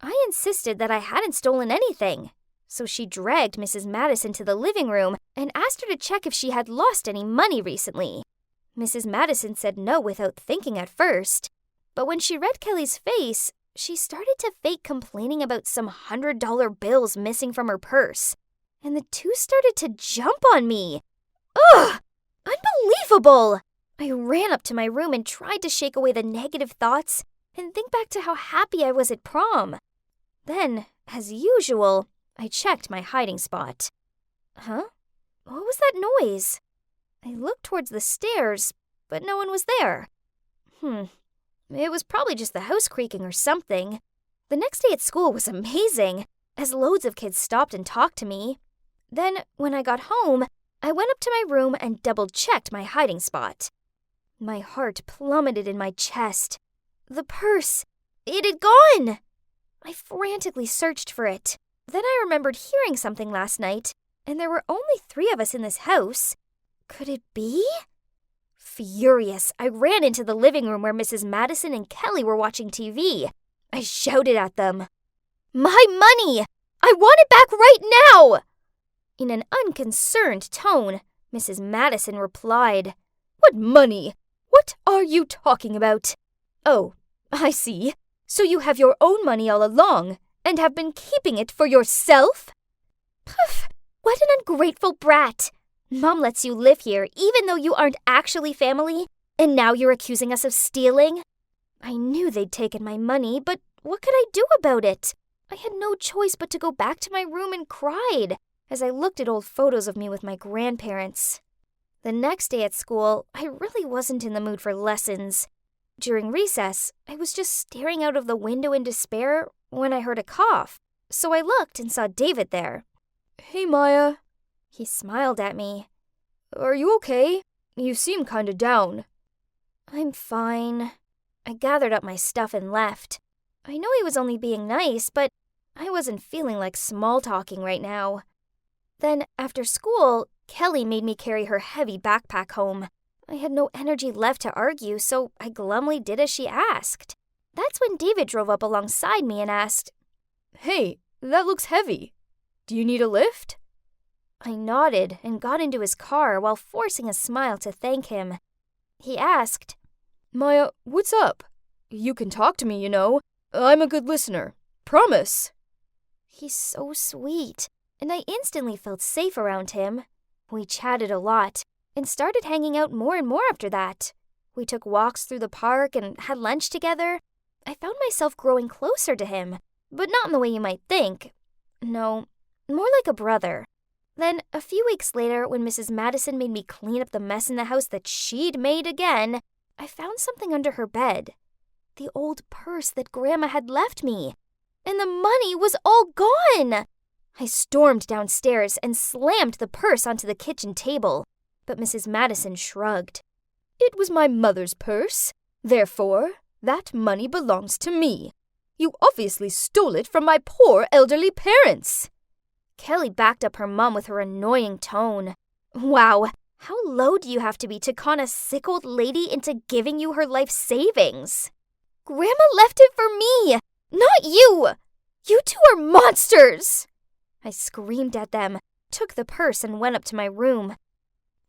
I insisted that I hadn't stolen anything, so she dragged Mrs. Madison to the living room and asked her to check if she had lost any money recently. Mrs. Madison said no without thinking at first, but when she read Kelly's face, she started to fake complaining about some $100 bills missing from her purse, and the two started to jump on me. Ugh! Unbelievable! I ran up to my room and tried to shake away the negative thoughts and think back to how happy I was at prom. Then, as usual, I checked my hiding spot. Huh? What was that noise? I looked towards the stairs, but no one was there. It was probably just the house creaking or something. The next day at school was amazing, as loads of kids stopped and talked to me. Then, when I got home, I went up to my room and double-checked my hiding spot. My heart plummeted in my chest. The purse! It had gone! I frantically searched for it. Then I remembered hearing something last night, and there were only 3 of us in this house. Could it be? Furious, I ran into the living room where Mrs. Madison and Kelly were watching TV. I shouted at them, My money! I want it back right now! In an unconcerned tone, Mrs. Madison replied, What money? What are you talking about? Oh, I see. So you have your own money all along, and have been keeping it for yourself? Poof! What an ungrateful brat! Mom lets you live here even though you aren't actually family, And now you're accusing us of stealing? I knew they'd taken my money, but what could I do about it? I had no choice but to go back to my room and cried as I looked at old photos of me with my grandparents. The next day at school, I really wasn't in the mood for lessons. During recess, I was just staring out of the window in despair when I heard a cough, so I looked and saw David there. Hey, Maya. He smiled at me. Are you okay? You seem kinda down. I'm fine. I gathered up my stuff and left. I know he was only being nice, but I wasn't feeling like small-talking right now. Then, after school, Kelly made me carry her heavy backpack home. I had no energy left to argue, so I glumly did as she asked. That's when David drove up alongside me and asked, Hey, that looks heavy. Do you need a lift? I nodded and got into his car while forcing a smile to thank him. He asked, Maya, what's up? You can talk to me, you know. I'm a good listener. Promise. He's so sweet, and I instantly felt safe around him. We chatted a lot and started hanging out more and more after that. We took walks through the park and had lunch together. I found myself growing closer to him, but not in the way you might think. No, more like a brother. Then, a few weeks later, when Mrs. Madison made me clean up the mess in the house that she'd made again, I found something under her bed. The old purse that Grandma had left me. And the money was all gone! I stormed downstairs and slammed the purse onto the kitchen table, but Mrs. Madison shrugged. It was my mother's purse. Therefore, that money belongs to me. You obviously stole it from my poor elderly parents. Kelly backed up her mom with her annoying tone. Wow, how low do you have to be to con a sick old lady into giving you her life savings? Grandma left it for me, not you! You two are monsters! I screamed at them, took the purse, and went up to my room.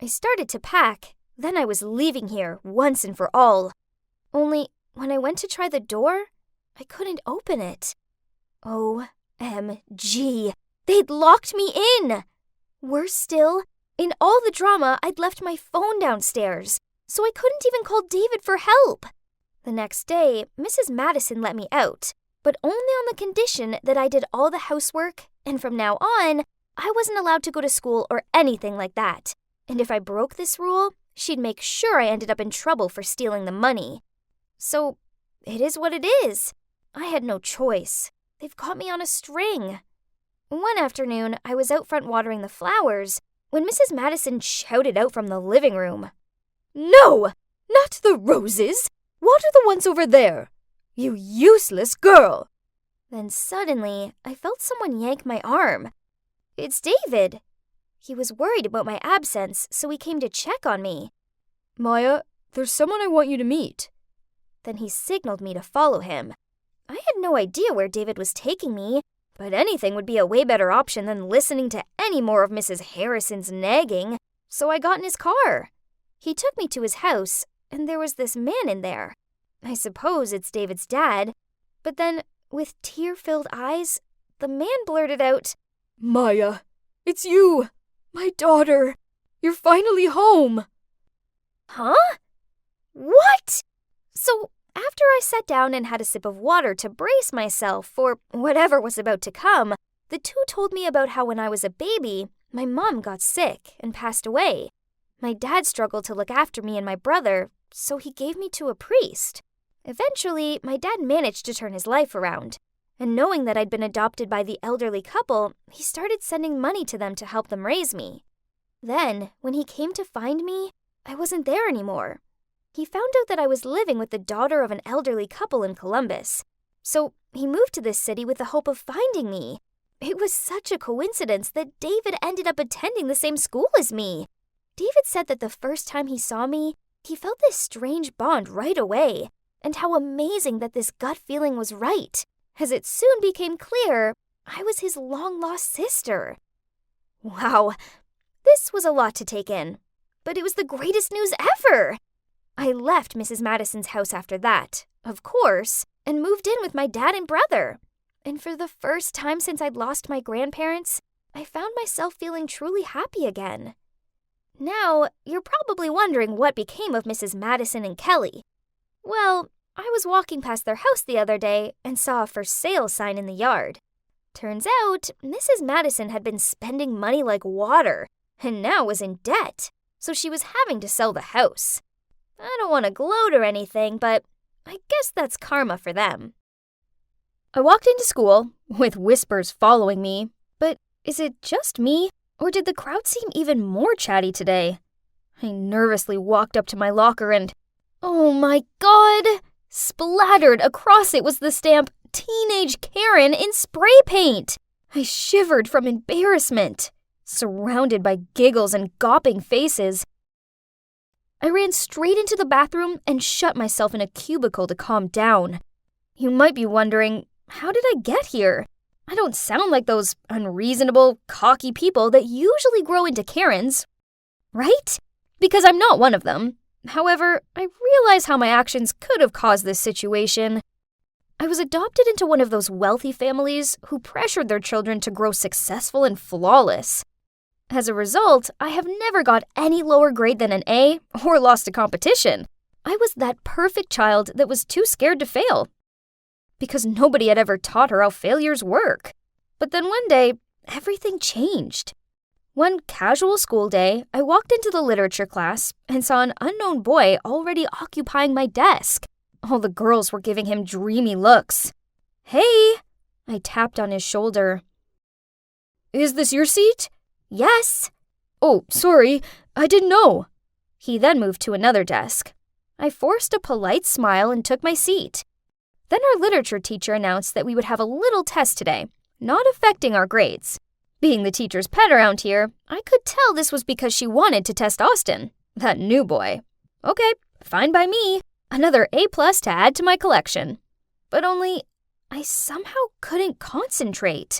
I started to pack, then I was leaving here once and for all. Only, when I went to try the door, I couldn't open it. OMG, they'd locked me in! Worse still, in all the drama, I'd left my phone downstairs, so I couldn't even call David for help. The next day, Mrs. Madison let me out, but only on the condition that I did all the housework, and from now on, I wasn't allowed to go to school or anything like that. And if I broke this rule, she'd make sure I ended up in trouble for stealing the money. So, it is what it is. I had no choice. They've caught me on a string. One afternoon, I was out front watering the flowers when Mrs. Madison shouted out from the living room. No! Not the roses! Water the ones over there! You useless girl! Then suddenly, I felt someone yank my arm. It's David. He was worried about my absence, so he came to check on me. Maya, there's someone I want you to meet. Then he signaled me to follow him. I had no idea where David was taking me, but anything would be a way better option than listening to any more of Mrs. Harrison's nagging, so I got in his car. He took me to his house, and there was this man in there. I suppose it's David's dad, but then, with tear-filled eyes, the man blurted out, Maya, it's you, my daughter. You're finally home. Huh? What? So, after I sat down and had a sip of water to brace myself for whatever was about to come, the two told me about how when I was a baby, my mom got sick and passed away. My dad struggled to look after me and my brother, so he gave me to a priest. Eventually, my dad managed to turn his life around, and knowing that I'd been adopted by the elderly couple, he started sending money to them to help them raise me. Then, when he came to find me, I wasn't there anymore. He found out that I was living with the daughter of an elderly couple in Columbus, so he moved to this city with the hope of finding me. It was such a coincidence that David ended up attending the same school as me. David said that the first time he saw me, he felt this strange bond right away, and how amazing that this gut feeling was right, as it soon became clear I was his long-lost sister. Wow, this was a lot to take in, but it was the greatest news ever! I left Mrs. Madison's house after that, of course, and moved in with my dad and brother. And for the first time since I'd lost my grandparents, I found myself feeling truly happy again. Now, you're probably wondering what became of Mrs. Madison and Kelly. Well, I was walking past their house the other day and saw a for sale sign in the yard. Turns out, Mrs. Madison had been spending money like water and now was in debt, so she was having to sell the house. I don't want to gloat or anything, but I guess that's karma for them. I walked into school, with whispers following me, but is it just me, or did the crowd seem even more chatty today? I nervously walked up to my locker and, oh my God! Splattered across it was the stamp, Teenage Karen in spray paint! I shivered from embarrassment. Surrounded by giggles and gawping faces, I ran straight into the bathroom and shut myself in a cubicle to calm down. You might be wondering, how did I get here? I don't sound like those unreasonable, cocky people that usually grow into Karens, right? Because I'm not one of them. However, I realize how my actions could have caused this situation. I was adopted into one of those wealthy families who pressured their children to grow successful and flawless. As a result, I have never got any lower grade than an A or lost a competition. I was that perfect child that was too scared to fail, because nobody had ever taught her how failures work. But then one day, everything changed. One casual school day, I walked into the literature class and saw an unknown boy already occupying my desk. All the girls were giving him dreamy looks. "Hey!" I tapped on his shoulder. "Is this your seat?" "Yes." "Oh, sorry, I didn't know." He then moved to another desk. I forced a polite smile and took my seat. Then our literature teacher announced that we would have a little test today, not affecting our grades. Being the teacher's pet around here, I could tell this was because she wanted to test Austin, that new boy. Okay, fine by me. Another A+ to add to my collection. But only, I somehow couldn't concentrate.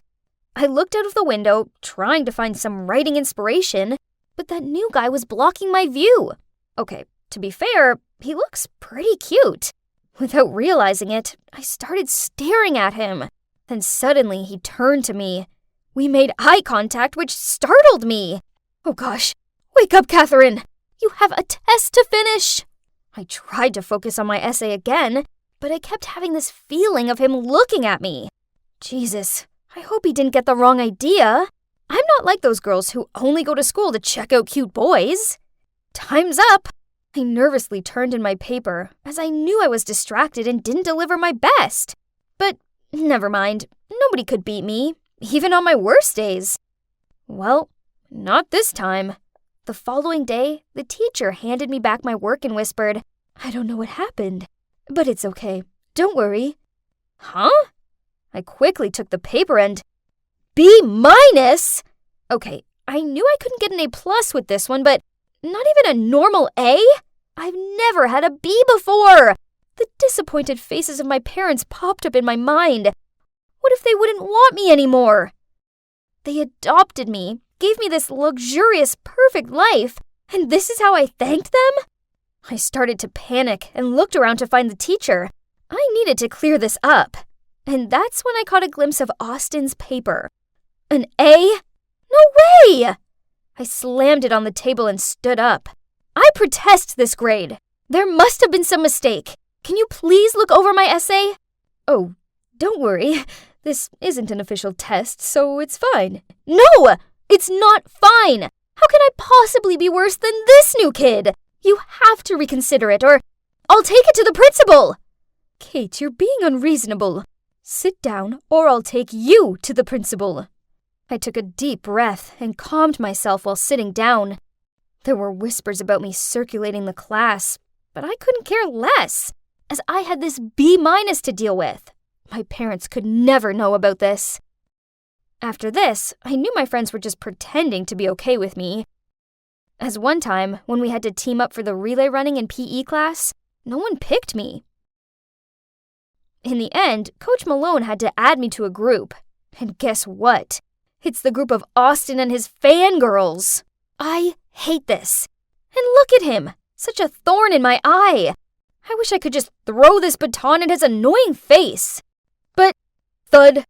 I looked out of the window, trying to find some writing inspiration, but that new guy was blocking my view. Okay, to be fair, he looks pretty cute. Without realizing it, I started staring at him. Then suddenly he turned to me. We made eye contact, which startled me. Oh gosh, wake up, Catherine! You have a test to finish! I tried to focus on my essay again, but I kept having this feeling of him looking at me. Jesus, I hope he didn't get the wrong idea. I'm not like those girls who only go to school to check out cute boys. Time's up! I nervously turned in my paper, as I knew I was distracted and didn't deliver my best. But never mind, nobody could beat me, even on my worst days. Well, not this time. The following day, the teacher handed me back my work and whispered, "I don't know what happened, but it's okay. Don't worry." Huh? I quickly took the paper and... B-? Okay, I knew I couldn't get an A+ with this one, but not even a normal A? I've never had a B before! The disappointed faces of my parents popped up in my mind. What if they wouldn't want me anymore? They adopted me, gave me this luxurious, perfect life, and this is how I thanked them? I started to panic and looked around to find the teacher. I needed to clear this up. And that's when I caught a glimpse of Austin's paper. An A? No way! I slammed it on the table and stood up. I protest this grade. There must have been some mistake. Can you please look over my essay? Oh, don't worry. This isn't an official test, so it's fine. No! It's not fine! How can I possibly be worse than this new kid? You have to reconsider it, or I'll take it to the principal! Kate, you're being unreasonable. Sit down, or I'll take you to the principal. I took a deep breath and calmed myself while sitting down. There were whispers about me circulating the class, but I couldn't care less, as I had this B- to deal with. My parents could never know about this. After this, I knew my friends were just pretending to be okay with me. As one time, when we had to team up for the relay running in PE class, no one picked me. In the end, Coach Malone had to add me to a group. And guess what? It's the group of Austin and his fangirls. I hate this. And look at him, such a thorn in my eye. I wish I could just throw this baton at his annoying face. But, thud,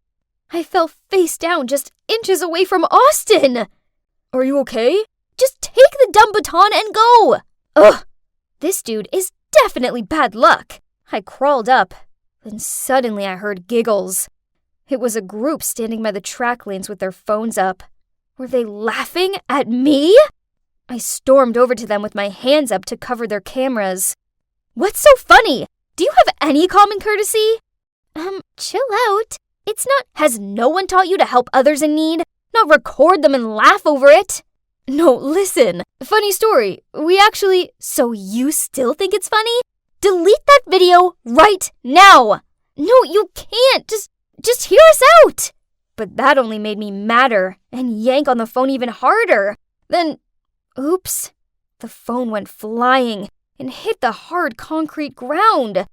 I fell face down just inches away from Austin. Are you okay? Just take the the dumb baton and go! Ugh! This dude is definitely bad luck. I crawled up, then suddenly I heard giggles. It was a group standing by the track lanes with their phones up. Were they laughing at me? I stormed over to them with my hands up to cover their cameras. What's so funny? Do you have any common courtesy? Chill out. It's not, has no one taught you to help others in need? Not record them and laugh over it? No, listen. Funny story. So you still think it's funny? Delete that video right now. No, you can't. Just hear us out. But that only made me madder and yank on the phone even harder. Then, oops, the phone went flying and hit the hard concrete ground.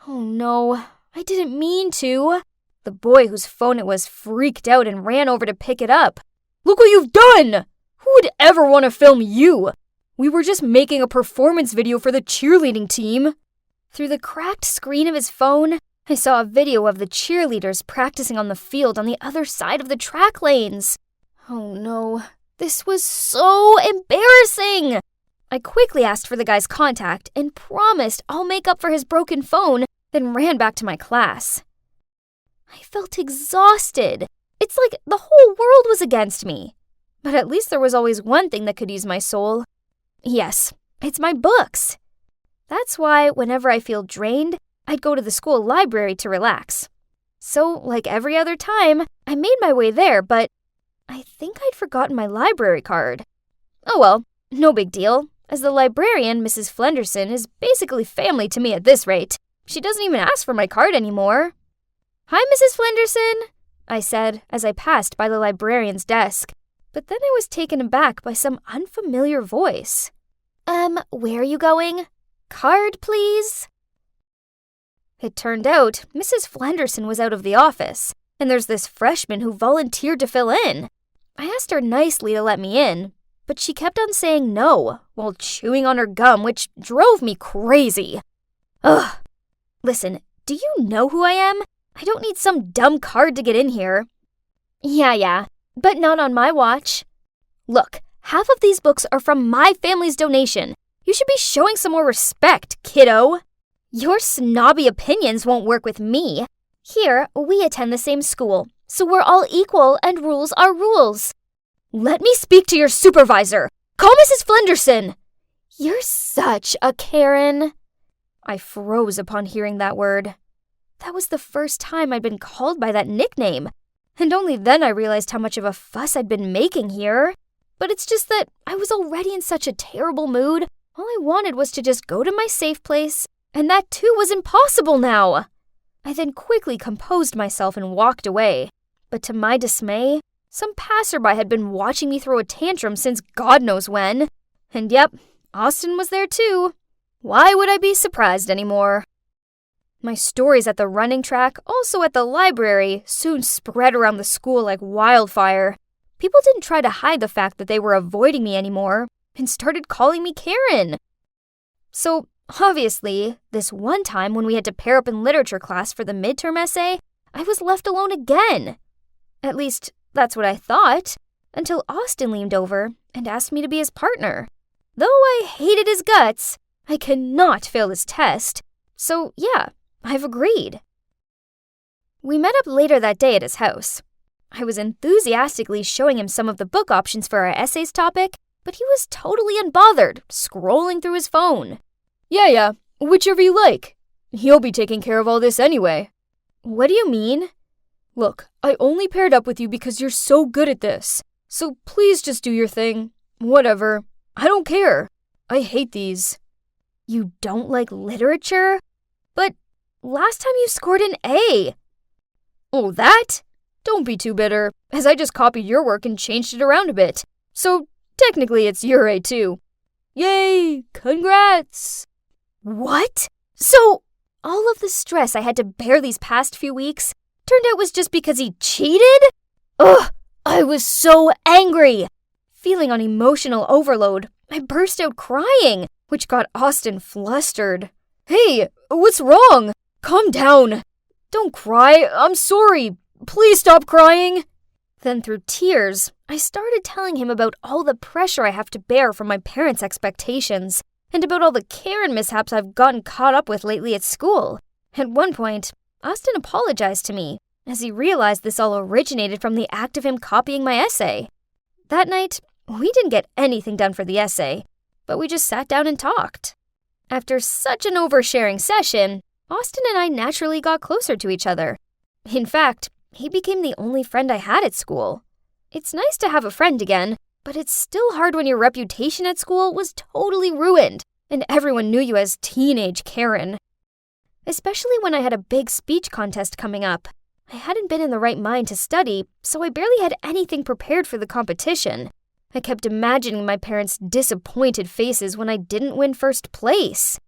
Oh no, I didn't mean to. The boy whose phone it was freaked out and ran over to pick it up. Look what you've done! Who would ever want to film you? We were just making a performance video for the cheerleading team. Through the cracked screen of his phone, I saw a video of the cheerleaders practicing on the field on the other side of the track lanes. Oh no, this was so embarrassing! I quickly asked for the guy's contact and promised I'll make up for his broken phone, then ran back to my class. I felt exhausted. It's like the whole world was against me. But at least there was always one thing that could ease my soul. Yes, it's my books. That's why whenever I feel drained, I'd go to the school library to relax. So, like every other time, I made my way there, but I think I'd forgotten my library card. Oh well, no big deal, as the librarian, Mrs. Flenderson, is basically family to me at this rate. She doesn't even ask for my card anymore. "Hi, Mrs. Flenderson," I said as I passed by the librarian's desk. But then I was taken aback by some unfamiliar voice. Where are you going? Card, please?" It turned out Mrs. Flenderson was out of the office, and there's this freshman who volunteered to fill in. I asked her nicely to let me in, but she kept on saying no while chewing on her gum, which drove me crazy. Ugh. Listen, do you know who I am? I don't need some dumb card to get in here. Yeah, but not on my watch. Look, half of these books are from my family's donation. You should be showing some more respect, kiddo. Your snobby opinions won't work with me. Here, we attend the same school, so we're all equal and rules are rules. Let me speak to your supervisor. Call Mrs. Flenderson. You're such a Karen. I froze upon hearing that word. That was the first time I'd been called by that nickname, and only then I realized how much of a fuss I'd been making here. But it's just that I was already in such a terrible mood. All I wanted was to just go to my safe place, and that too was impossible now. I then quickly composed myself and walked away. But to my dismay, some passerby had been watching me throw a tantrum since God knows when. And yep, Austin was there too. Why would I be surprised anymore? My stories at the running track, also at the library, soon spread around the school like wildfire. People didn't try to hide the fact that they were avoiding me anymore and started calling me Karen. So, obviously, this one time when we had to pair up in literature class for the midterm essay, I was left alone again. At least, that's what I thought, until Austin leaned over and asked me to be his partner. Though I hated his guts, I cannot fail this test. So, yeah, I've agreed. We met up later that day at his house. I was enthusiastically showing him some of the book options for our essays topic, but he was totally unbothered, scrolling through his phone. Yeah, whichever you like. He'll be taking care of all this anyway. What do you mean? Look, I only paired up with you because you're so good at this. So please just do your thing. Whatever. I don't care. I hate these. You don't like literature? But last time you scored an A. Oh, that? Don't be too bitter, as I just copied your work and changed it around a bit. So technically it's your A too. Yay! Congrats! What? So all of the stress I had to bear these past few weeks turned out was just because he cheated? Ugh! I was so angry! Feeling on emotional overload, I burst out crying, which got Austin flustered. Hey, what's wrong? Calm down. Don't cry. I'm sorry. Please stop crying. Then through tears, I started telling him about all the pressure I have to bear from my parents' expectations, and about all the Karen mishaps I've gotten caught up with lately at school. At one point, Austin apologized to me, as he realized this all originated from the act of him copying my essay. That night, we didn't get anything done for the essay, but we just sat down and talked. After such an oversharing session, Austin and I naturally got closer to each other. In fact, he became the only friend I had at school. It's nice to have a friend again, but it's still hard when your reputation at school was totally ruined, and everyone knew you as teenage Karen. Especially when I had a big speech contest coming up. I hadn't been in the right mind to study, so I barely had anything prepared for the competition. I kept imagining my parents' disappointed faces when I didn't win first place.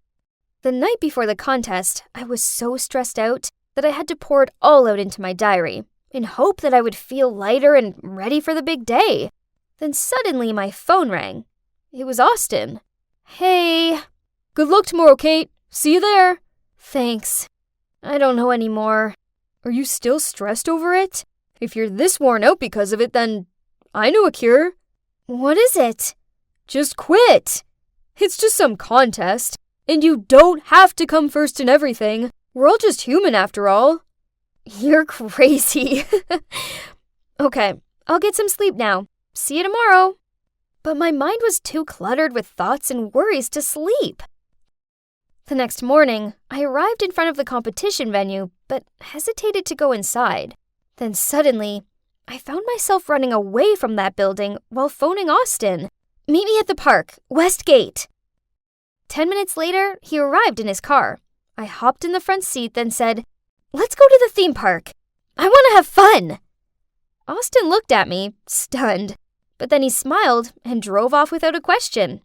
The night before the contest, I was so stressed out that I had to pour it all out into my diary, in hope that I would feel lighter and ready for the big day. Then suddenly my phone rang. It was Austin. "Hey." "Good luck tomorrow, Kate. See you there." "Thanks. I don't know anymore." "Are you still stressed over it? If you're this worn out because of it, then I know a cure." "What is it?" "Just quit. It's just some contest, and you don't have to come first in everything. We're all just human after all." "You're crazy." "Okay, I'll get some sleep now. See you tomorrow." But my mind was too cluttered with thoughts and worries to sleep. The next morning, I arrived in front of the competition venue, but hesitated to go inside. Then suddenly, I found myself running away from that building while phoning Austin. "Meet me at the park, West Gate." 10 minutes later, he arrived in his car. I hopped in the front seat, then said, "Let's go to the theme park. I want to have fun." Austin looked at me, stunned, but then he smiled and drove off without a question.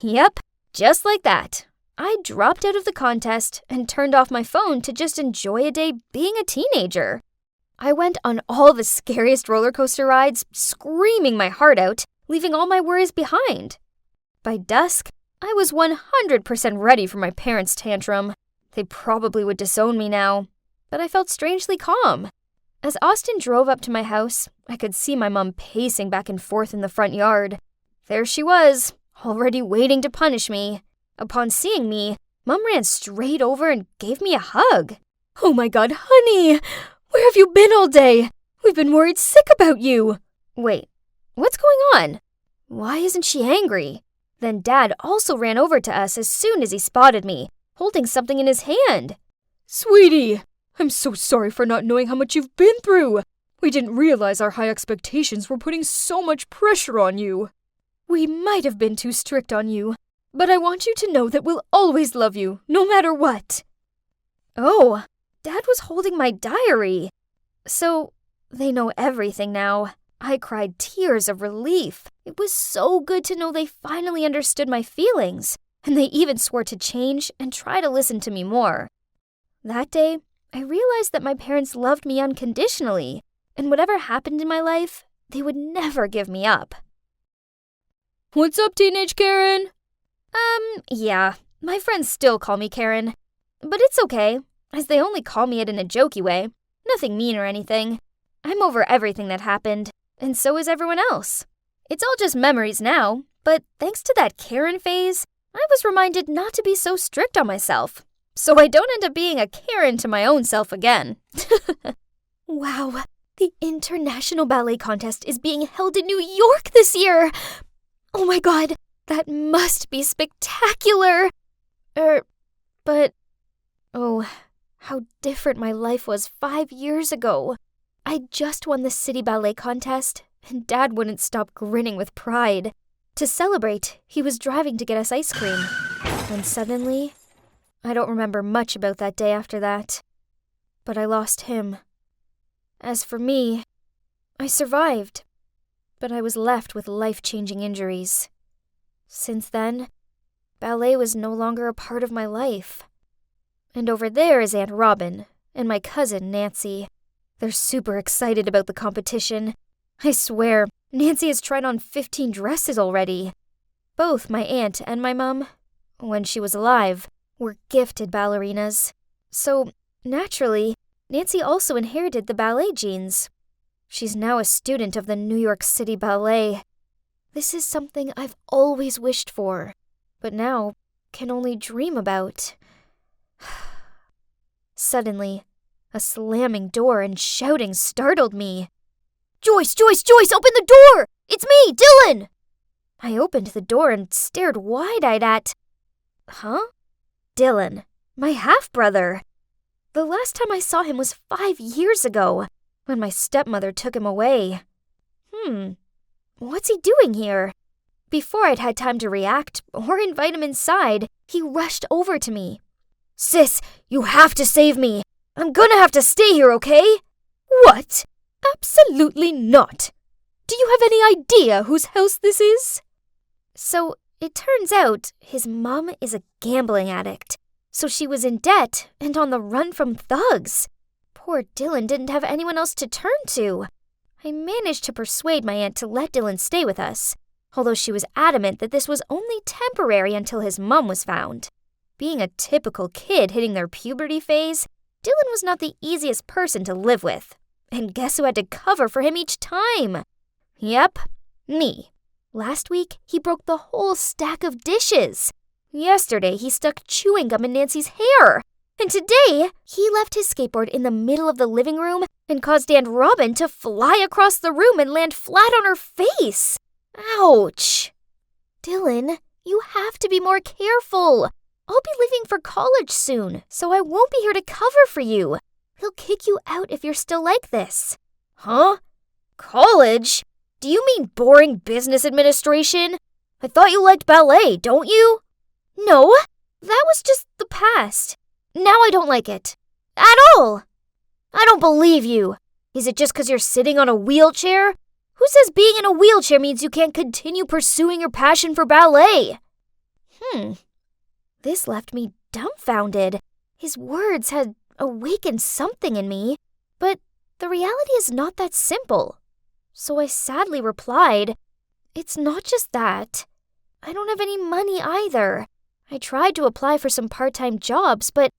Yep, just like that. I dropped out of the contest and turned off my phone to just enjoy a day being a teenager. I went on all the scariest roller coaster rides, screaming my heart out, leaving all my worries behind. By dusk, I was 100% ready for my parents' tantrum. They probably would disown me now, but I felt strangely calm. As Austin drove up to my house, I could see my mom pacing back and forth in the front yard. There she was, already waiting to punish me. Upon seeing me, Mom ran straight over and gave me a hug. "Oh my God, honey! Where have you been all day? We've been worried sick about you." Wait, what's going on? Why isn't she angry? Then Dad also ran over to us as soon as he spotted me, holding something in his hand. "Sweetie, I'm so sorry for not knowing how much you've been through. We didn't realize our high expectations were putting so much pressure on you. We might have been too strict on you, but I want you to know that we'll always love you, no matter what." Oh, Dad was holding my diary. So, they know everything now. I cried tears of relief. It was so good to know they finally understood my feelings, and they even swore to change and try to listen to me more. That day, I realized that my parents loved me unconditionally, and whatever happened in my life, they would never give me up. "What's up, teenage Karen?" Yeah, my friends still call me Karen. But it's okay, as they only call me it in a jokey way. Nothing mean or anything. I'm over everything that happened, and so is everyone else. It's all just memories now, but thanks to that Karen phase, I was reminded not to be so strict on myself, so I don't end up being a Karen to my own self again. Wow, the International Ballet Contest is being held in New York this year! Oh my God, that must be spectacular! But, oh, how different my life was 5 years ago. I just won the City Ballet Contest, and Dad wouldn't stop grinning with pride. To celebrate, he was driving to get us ice cream. And suddenly, I don't remember much about that day after that. But I lost him. As for me, I survived, but I was left with life-changing injuries. Since then, ballet was no longer a part of my life. And over there is Aunt Robin and my cousin Nancy. They're super excited about the competition. I swear, Nancy has tried on 15 dresses already. Both my aunt and my mum, when she was alive, were gifted ballerinas. So, naturally, Nancy also inherited the ballet genes. She's now a student of the New York City Ballet. This is something I've always wished for, but now can only dream about. Suddenly, a slamming door and shouting startled me. Joyce, open the door! It's me, Dylan! I opened the door and stared wide-eyed at... Huh? Dylan, my half-brother. The last time I saw him was 5 years ago, when my stepmother took him away. What's he doing here? Before I'd had time to react or invite him inside, he rushed over to me. Sis, you have to save me. I'm gonna have to stay here, okay? What? Absolutely not. Do you have any idea whose house this is? So, it turns out his mom is a gambling addict, so she was in debt and on the run from thugs. Poor Dylan didn't have anyone else to turn to. I managed to persuade my aunt to let Dylan stay with us, although she was adamant that this was only temporary until his mom was found. Being a typical kid hitting their puberty phase, Dylan was not the easiest person to live with. And guess who had to cover for him each time? Yep, me. Last week, he broke the whole stack of dishes. Yesterday, he stuck chewing gum in Nancy's hair. And today, he left his skateboard in the middle of the living room and caused Aunt Robin to fly across the room and land flat on her face. Ouch. Dylan, you have to be more careful. I'll be leaving for college soon, so I won't be here to cover for you. He'll kick you out if you're still like this. Huh? College? Do you mean boring business administration? I thought you liked ballet, don't you? No, that was just the past. Now I don't like it. At all. I don't believe you. Is it just because you're sitting on a wheelchair? Who says being in a wheelchair means you can't continue pursuing your passion for ballet? This left me dumbfounded. His words had awakened something in me, but the reality is not that simple. So I sadly replied, It's not just that. I don't have any money either. I tried to apply for some part-time jobs, but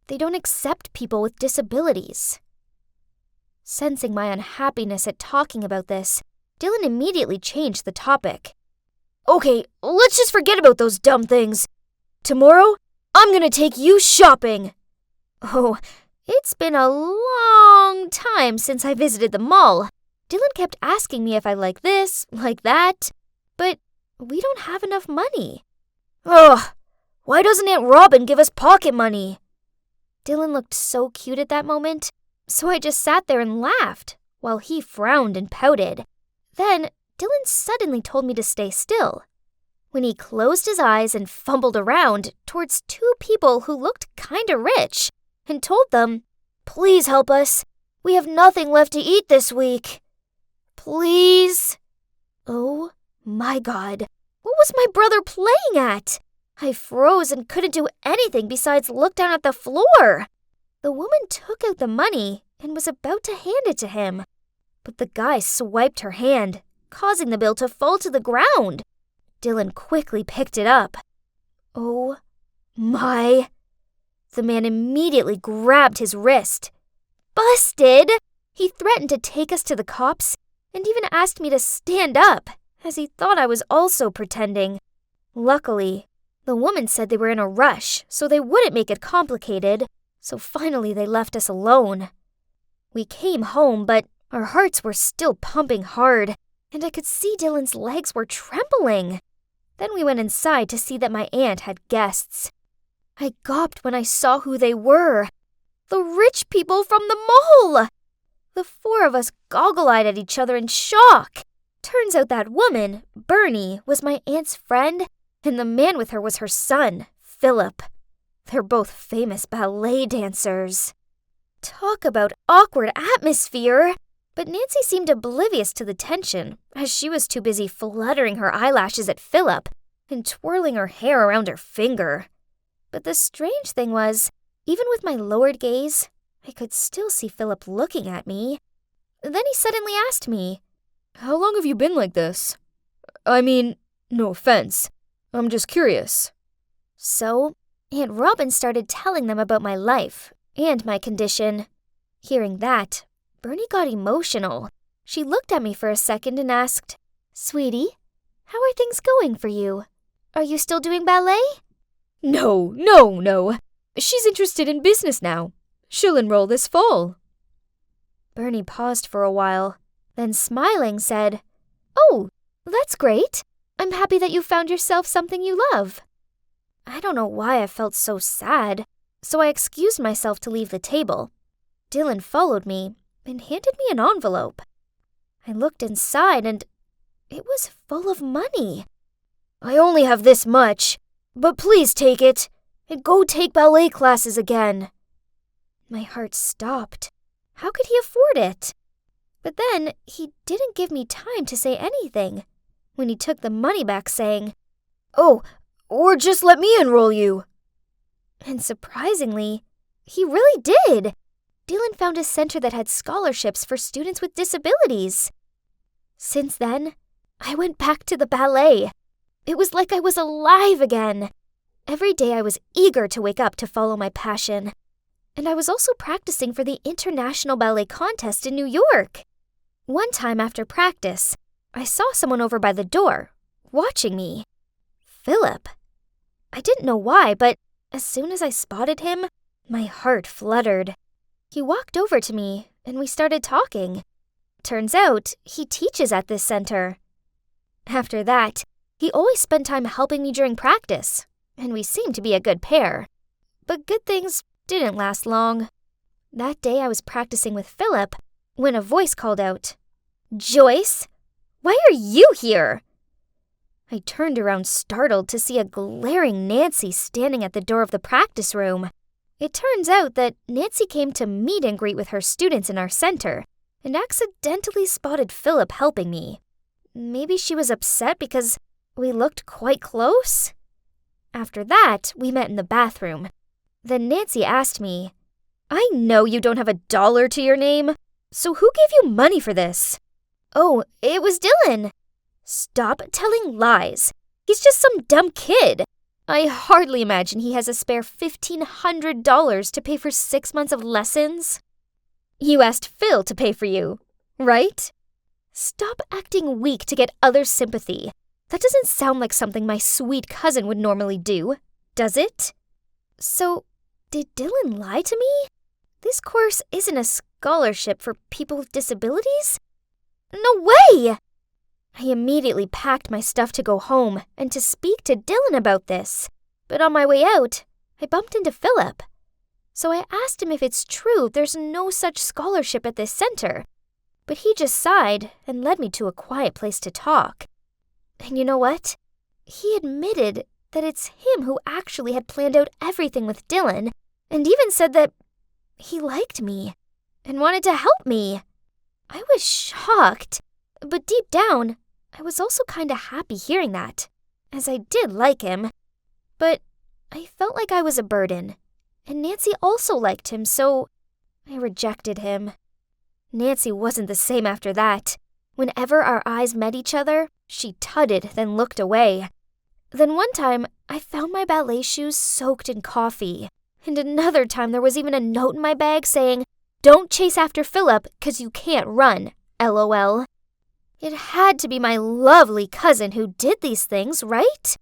they don't accept people with disabilities. Sensing my unhappiness at talking about this, Dylan immediately changed the topic. Okay, let's just forget about those dumb things. Tomorrow, I'm gonna take you shopping. Oh, it's been a long time since I visited the mall. Dylan kept asking me if I like this, like that, but we don't have enough money. Ugh, why doesn't Aunt Robin give us pocket money? Dylan looked so cute at that moment, so I just sat there and laughed, while he frowned and pouted. Then, Dylan suddenly told me to stay still. When he closed his eyes and fumbled around towards two people who looked kinda rich, and told them, Please help us. We have nothing left to eat this week. Please. Oh my God. What was my brother playing at? I froze and couldn't do anything besides look down at the floor. The woman took out the money and was about to hand it to him, but the guy swiped her hand, causing the bill to fall to the ground. Dylan quickly picked it up. Oh my. The man immediately grabbed his wrist. Busted! He threatened to take us to the cops and even asked me to stand up, as he thought I was also pretending. Luckily, the woman said they were in a rush, so they wouldn't make it complicated, so finally they left us alone. We came home, but our hearts were still pumping hard, and I could see Dylan's legs were trembling. Then we went inside to see that my aunt had guests. I gawped when I saw who they were. The rich people from the mall! The four of us goggle-eyed at each other in shock. Turns out that woman, Bernie, was my aunt's friend, and the man with her was her son, Philip. They're both famous ballet dancers. Talk about awkward atmosphere! But Nancy seemed oblivious to the tension, as she was too busy fluttering her eyelashes at Philip and twirling her hair around her finger. But the strange thing was, even with my lowered gaze, I could still see Philip looking at me. Then he suddenly asked me, How long have you been like this? I mean, no offense. I'm just curious. So, Aunt Robin started telling them about my life and my condition. Hearing that, Bernie got emotional. She looked at me for a second and asked, "Sweetie, how are things going for you? Are you still doing ballet?" No. She's interested in business now. She'll enroll this fall. Bernie paused for a while, then smiling said, "Oh, that's great. I'm happy that you found yourself something you love." I don't know why I felt so sad, so I excused myself to leave the table. Dylan followed me and handed me an envelope. I looked inside and it was full of money. "I only have this much, but please take it and go take ballet classes again." My heart stopped. How could he afford it? But then he didn't give me time to say anything when he took the money back, saying, "Oh, or just let me enroll you." And surprisingly, he really did. Dylan found a center that had scholarships for students with disabilities. Since then, I went back to the ballet. It was like I was alive again. Every day I was eager to wake up to follow my passion. And I was also practicing for the International Ballet Contest in New York. One time after practice, I saw someone over by the door, watching me. Philip. I didn't know why, but as soon as I spotted him, my heart fluttered. He walked over to me, and we started talking. Turns out, he teaches at this center. After that, he always spent time helping me during practice, and we seemed to be a good pair. But good things didn't last long. That day I was practicing with Philip when a voice called out, "Joyce, why are you here?" I turned around startled to see a glaring Nancy standing at the door of the practice room. It turns out that Nancy came to meet and greet with her students in our center and accidentally spotted Philip helping me. Maybe she was upset because we looked quite close? After that, we met in the bathroom. Then Nancy asked me, "I know you don't have $1 to your name, so who gave you money for this?" "Oh, it was Dylan." "Stop telling lies. He's just some dumb kid. I hardly imagine he has a spare $1,500 to pay for 6 months of lessons." "You asked Phil to pay for you, right?" "Stop acting weak to get other sympathy. That doesn't sound like something my sweet cousin would normally do, does it?" So, did Dylan lie to me? This course isn't a scholarship for people with disabilities? No way! I immediately packed my stuff to go home and to speak to Dylan about this. But on my way out, I bumped into Philip. So I asked him if it's true there's no such scholarship at this center. But he just sighed and led me to a quiet place to talk. And you know what? He admitted that it's him who actually had planned out everything with Dylan, and even said that he liked me and wanted to help me. I was shocked, but deep down, I was also kinda happy hearing that, as I did like him. But I felt like I was a burden, and Nancy also liked him, so I rejected him. Nancy wasn't the same after that. Whenever our eyes met each other, she tutted, then looked away. Then one time, I found my ballet shoes soaked in coffee. And another time there was even a note in my bag saying, "Don't chase after Philip, 'cause you can't run, LOL. It had to be my lovely cousin who did these things, right?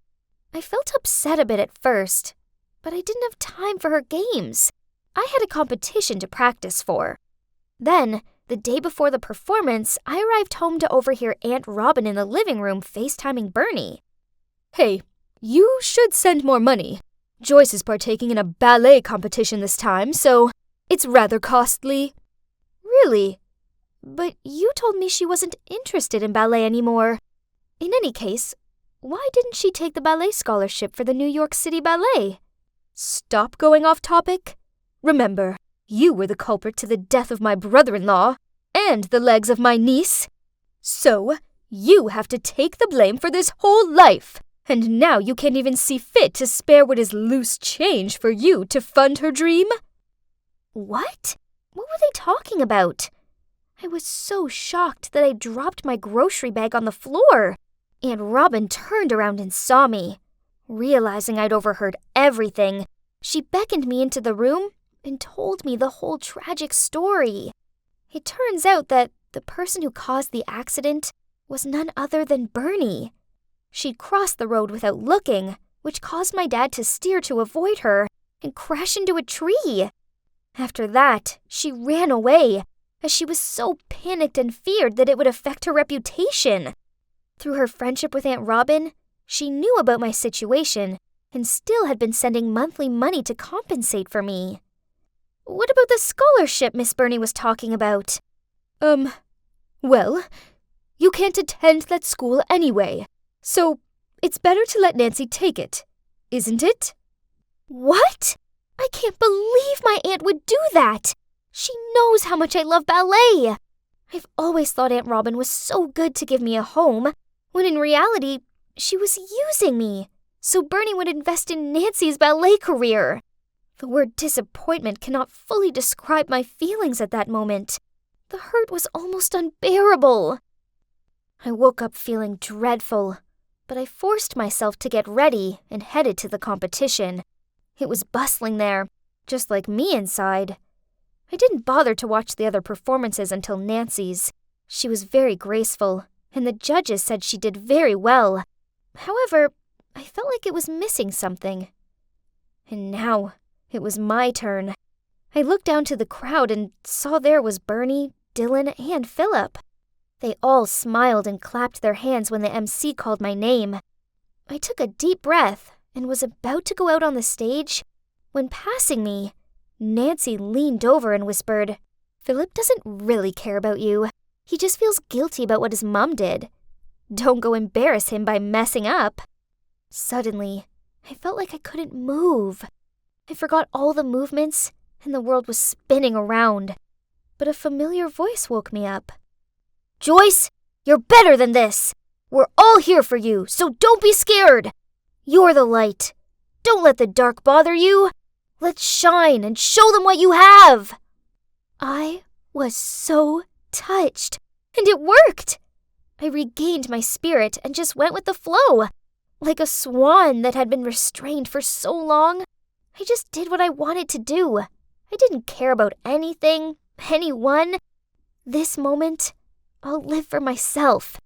I felt upset a bit at first, but I didn't have time for her games. I had a competition to practice for. Then, the day before the performance, I arrived home to overhear Aunt Robin in the living room FaceTiming Bernie. "Hey, you should send more money. Joyce is partaking in a ballet competition this time, so it's rather costly." "Really? But you told me she wasn't interested in ballet anymore. In any case, why didn't she take the ballet scholarship for the New York City Ballet?" "Stop going off topic. Remember, you were the culprit to the death of my brother-in-law and the legs of my niece. So, you have to take the blame for this whole life. And now you can't even see fit to spare what is loose change for you to fund her dream?" What? What were they talking about? I was so shocked that I dropped my grocery bag on the floor. Aunt Robin turned around and saw me. Realizing I'd overheard everything, she beckoned me into the room and told me the whole tragic story. It turns out that the person who caused the accident was none other than Bernie. She'd crossed the road without looking, which caused my dad to steer to avoid her and crash into a tree. After that, she ran away, as she was so panicked and feared that it would affect her reputation. Through her friendship with Aunt Robin, she knew about my situation and still had been sending monthly money to compensate for me. What about the scholarship Miss Burney was talking about? Well, you can't attend that school anyway, so it's better to let Nancy take it, isn't it? What? I can't believe my aunt would do that! She knows how much I love ballet! I've always thought Aunt Robin was so good to give me a home, when in reality, she was using me, so Bernie would invest in Nancy's ballet career. The word disappointment cannot fully describe my feelings at that moment. The hurt was almost unbearable. I woke up feeling dreadful, but I forced myself to get ready and headed to the competition. It was bustling there, just like me inside. I didn't bother to watch the other performances until Nancy's. She was very graceful, and the judges said she did very well. However, I felt like it was missing something. And now, it was my turn. I looked down to the crowd and saw there was Bernie, Dylan, and Philip. They all smiled and clapped their hands when the MC called my name. I took a deep breath and was about to go out on the stage when, passing me, Nancy leaned over and whispered, "Philip doesn't really care about you. He just feels guilty about what his mom did. Don't go embarrass him by messing up." Suddenly, I felt like I couldn't move. I forgot all the movements, and the world was spinning around. But a familiar voice woke me up. "Joyce, you're better than this. We're all here for you, so don't be scared. You're the light. Don't let the dark bother you. Let's shine and show them what you have." I was so touched, and it worked. I regained my spirit and just went with the flow. Like a swan that had been restrained for so long, I just did what I wanted to do. I didn't care about anything, anyone. This moment, I'll live for myself.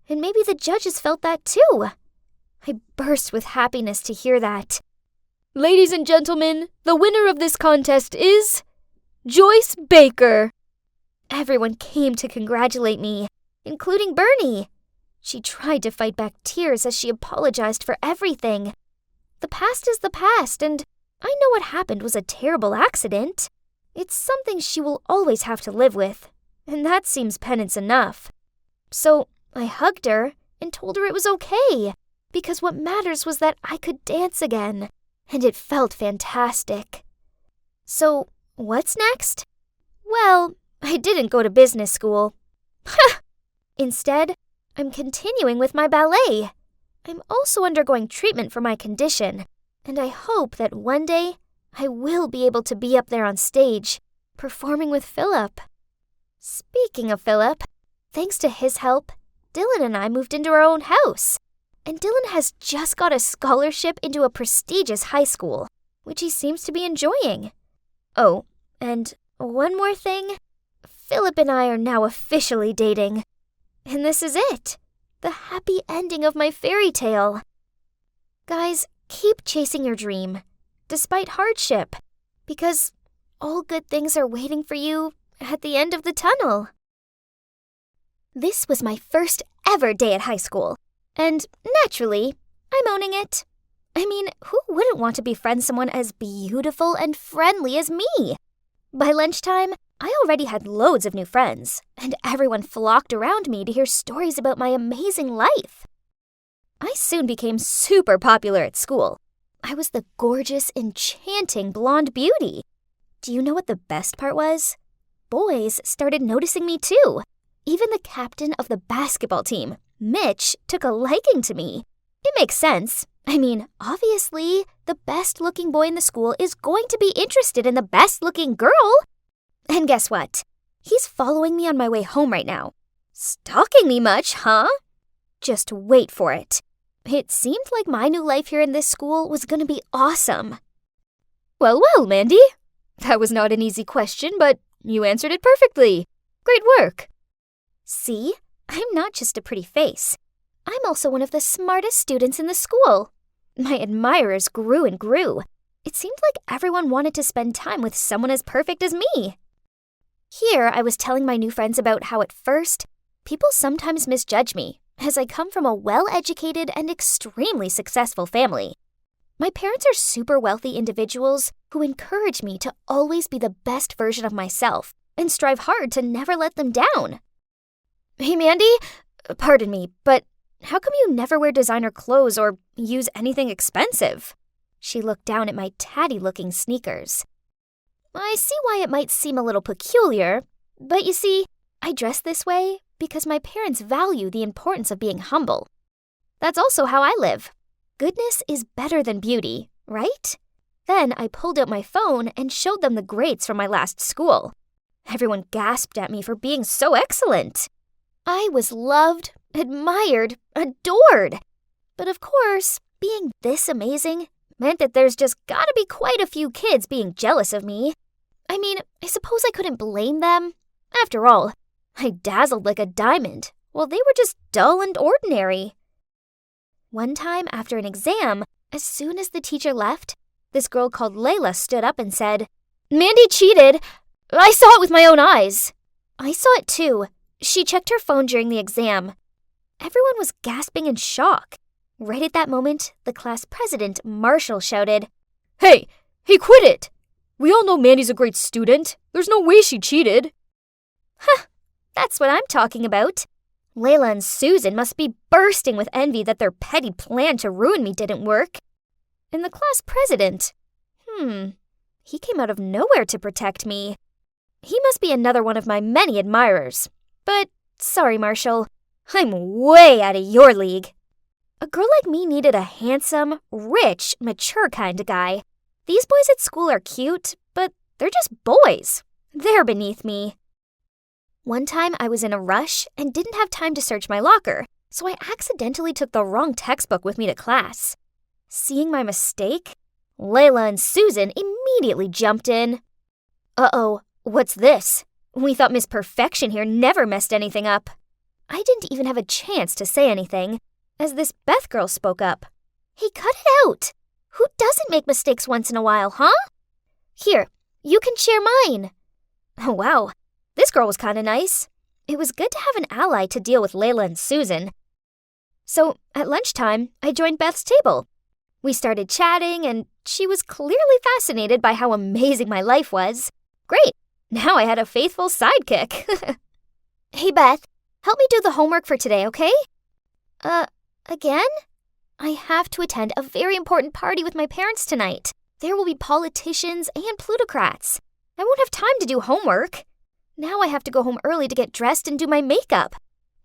And maybe the judges felt that too. I burst with happiness to hear that. Ladies and gentlemen, the winner of this contest is Joyce Baker. Everyone came to congratulate me, including Bernie. She tried to fight back tears as she apologized for everything. The past is the past, and I know what happened was a terrible accident. It's something she will always have to live with, and that seems penance enough. So I hugged her and told her it was okay, because what matters was that I could dance again, and it felt fantastic. So what's next? Well, I didn't go to business school. Instead, I'm continuing with my ballet. I'm also undergoing treatment for my condition, and I hope that one day I will be able to be up there on stage, performing with Philip. Speaking of Philip, thanks to his help, Dylan and I moved into our own house. And Dylan has just got a scholarship into a prestigious high school, which he seems to be enjoying. Oh, and one more thing. Philip and I are now officially dating. And this is it, the happy ending of my fairy tale. Guys, keep chasing your dream, despite hardship, because all good things are waiting for you at the end of the tunnel. This was my first ever day at high school, and naturally, I'm owning it. I mean, who wouldn't want to befriend someone as beautiful and friendly as me? By lunchtime, I already had loads of new friends, and everyone flocked around me to hear stories about my amazing life. I soon became super popular at school. I was the gorgeous, enchanting blonde beauty. Do you know what the best part was? Boys started noticing me too. Even the captain of the basketball team, Mitch, took a liking to me. It makes sense. I mean, obviously, the best-looking boy in the school is going to be interested in the best-looking girl. And guess what? He's following me on my way home right now. Stalking me much, huh? Just wait for it. It seemed like my new life here in this school was going to be awesome. Well, Mandy. That was not an easy question, but you answered it perfectly. Great work. See? I'm not just a pretty face. I'm also one of the smartest students in the school. My admirers grew and grew. It seemed like everyone wanted to spend time with someone as perfect as me. Here, I was telling my new friends about how at first, people sometimes misjudge me, as I come from a well-educated and extremely successful family. My parents are super wealthy individuals who encourage me to always be the best version of myself and strive hard to never let them down. Hey, Mandy, pardon me, but how come you never wear designer clothes or use anything expensive? She looked down at my tatty-looking sneakers. I see why it might seem a little peculiar, but you see, I dress this way because my parents value the importance of being humble. That's also how I live. Goodness is better than beauty, right? Then I pulled out my phone and showed them the grades from my last school. Everyone gasped at me for being so excellent. I was loved, admired, adored. But of course, being this amazing meant that there's just gotta be quite a few kids being jealous of me. I mean, I suppose I couldn't blame them. After all, I dazzled like a diamond, while they were just dull and ordinary. One time after an exam, as soon as the teacher left, this girl called Layla stood up and said, "Mandy cheated! I saw it with my own eyes." I saw it too. She checked her phone during the exam. Everyone was gasping in shock. Right at that moment, the class president, Marshall, shouted, Hey, quit it! We all know Mandy's a great student. There's no way she cheated." Huh, that's what I'm talking about. Layla and Susan must be bursting with envy that their petty plan to ruin me didn't work. And the class president, he came out of nowhere to protect me. He must be another one of my many admirers. But, sorry, Marshall, I'm way out of your league. A girl like me needed a handsome, rich, mature kind of guy. These boys at school are cute, but they're just boys. They're beneath me. One time I was in a rush and didn't have time to search my locker, so I accidentally took the wrong textbook with me to class. Seeing my mistake, Layla and Susan immediately jumped in. Uh-oh, what's this? We thought Miss Perfection here never messed anything up. I didn't even have a chance to say anything, as this Beth girl spoke up. Hey, cut it out! Who doesn't make mistakes once in a while, huh? Here, you can share mine. Oh, wow. This girl was kinda nice. It was good to have an ally to deal with Layla and Susan. So, at lunchtime, I joined Beth's table. We started chatting, and she was clearly fascinated by how amazing my life was. Great! Now I had a faithful sidekick. Hey, Beth, help me do the homework for today, okay? Again? I have to attend a very important party with my parents tonight. There will be politicians and plutocrats. I won't have time to do homework. Now I have to go home early to get dressed and do my makeup.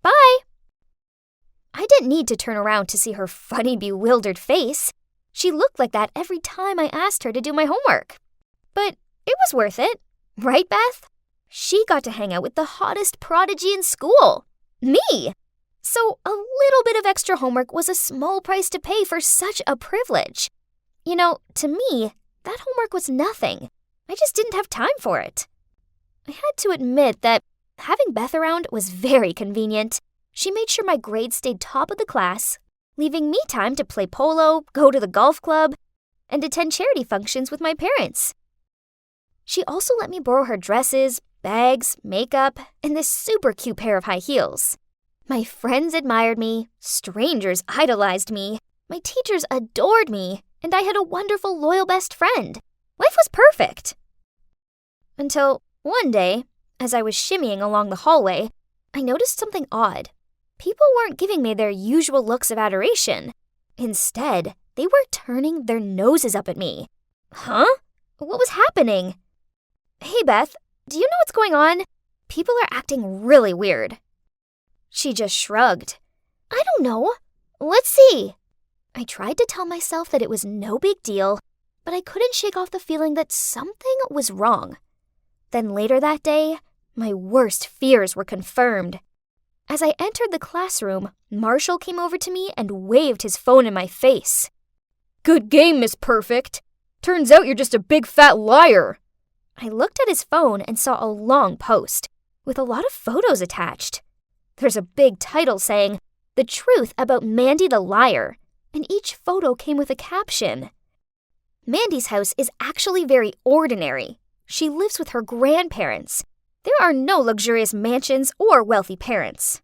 Bye! I didn't need to turn around to see her funny, bewildered face. She looked like that every time I asked her to do my homework. But it was worth it. Right, Beth? She got to hang out with the hottest prodigy in school. Me! So a little bit of extra homework was a small price to pay for such a privilege. You know, to me, that homework was nothing. I just didn't have time for it. I had to admit that having Beth around was very convenient. She made sure my grades stayed top of the class, leaving me time to play polo, go to the golf club, and attend charity functions with my parents. She also let me borrow her dresses, bags, makeup, and this super cute pair of high heels. My friends admired me, strangers idolized me, my teachers adored me, and I had a wonderful, loyal best friend. Life was perfect. Until one day, as I was shimmying along the hallway, I noticed something odd. People weren't giving me their usual looks of adoration. Instead, they were turning their noses up at me. Huh? What was happening? Hey, Beth, do you know what's going on? People are acting really weird. She just shrugged. I don't know. Let's see. I tried to tell myself that it was no big deal, but I couldn't shake off the feeling that something was wrong. Then later that day, my worst fears were confirmed. As I entered the classroom, Marshall came over to me and waved his phone in my face. Good game, Miss Perfect. Turns out you're just a big fat liar. I looked at his phone and saw a long post with a lot of photos attached. There's a big title saying, "The Truth About Mandy the Liar," and each photo came with a caption. Mandy's house is actually very ordinary. She lives with her grandparents. There are no luxurious mansions or wealthy parents.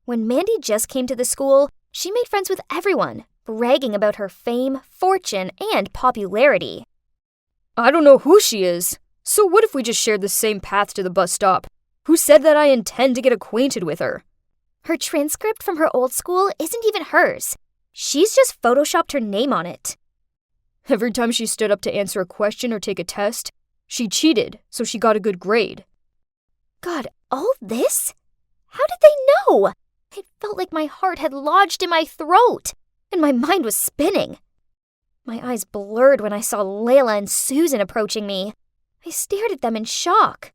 When Mandy just came to the school, she made friends with everyone, bragging about her fame, fortune, and popularity. I don't know who she is. So what if we just shared the same path to the bus stop? Who said that I intend to get acquainted with her? Her transcript from her old school isn't even hers. She's just photoshopped her name on it. Every time she stood up to answer a question or take a test, she cheated, so she got a good grade. God, all this? How did they know? It felt like my heart had lodged in my throat, and my mind was spinning. My eyes blurred when I saw Layla and Susan approaching me. I stared at them in shock.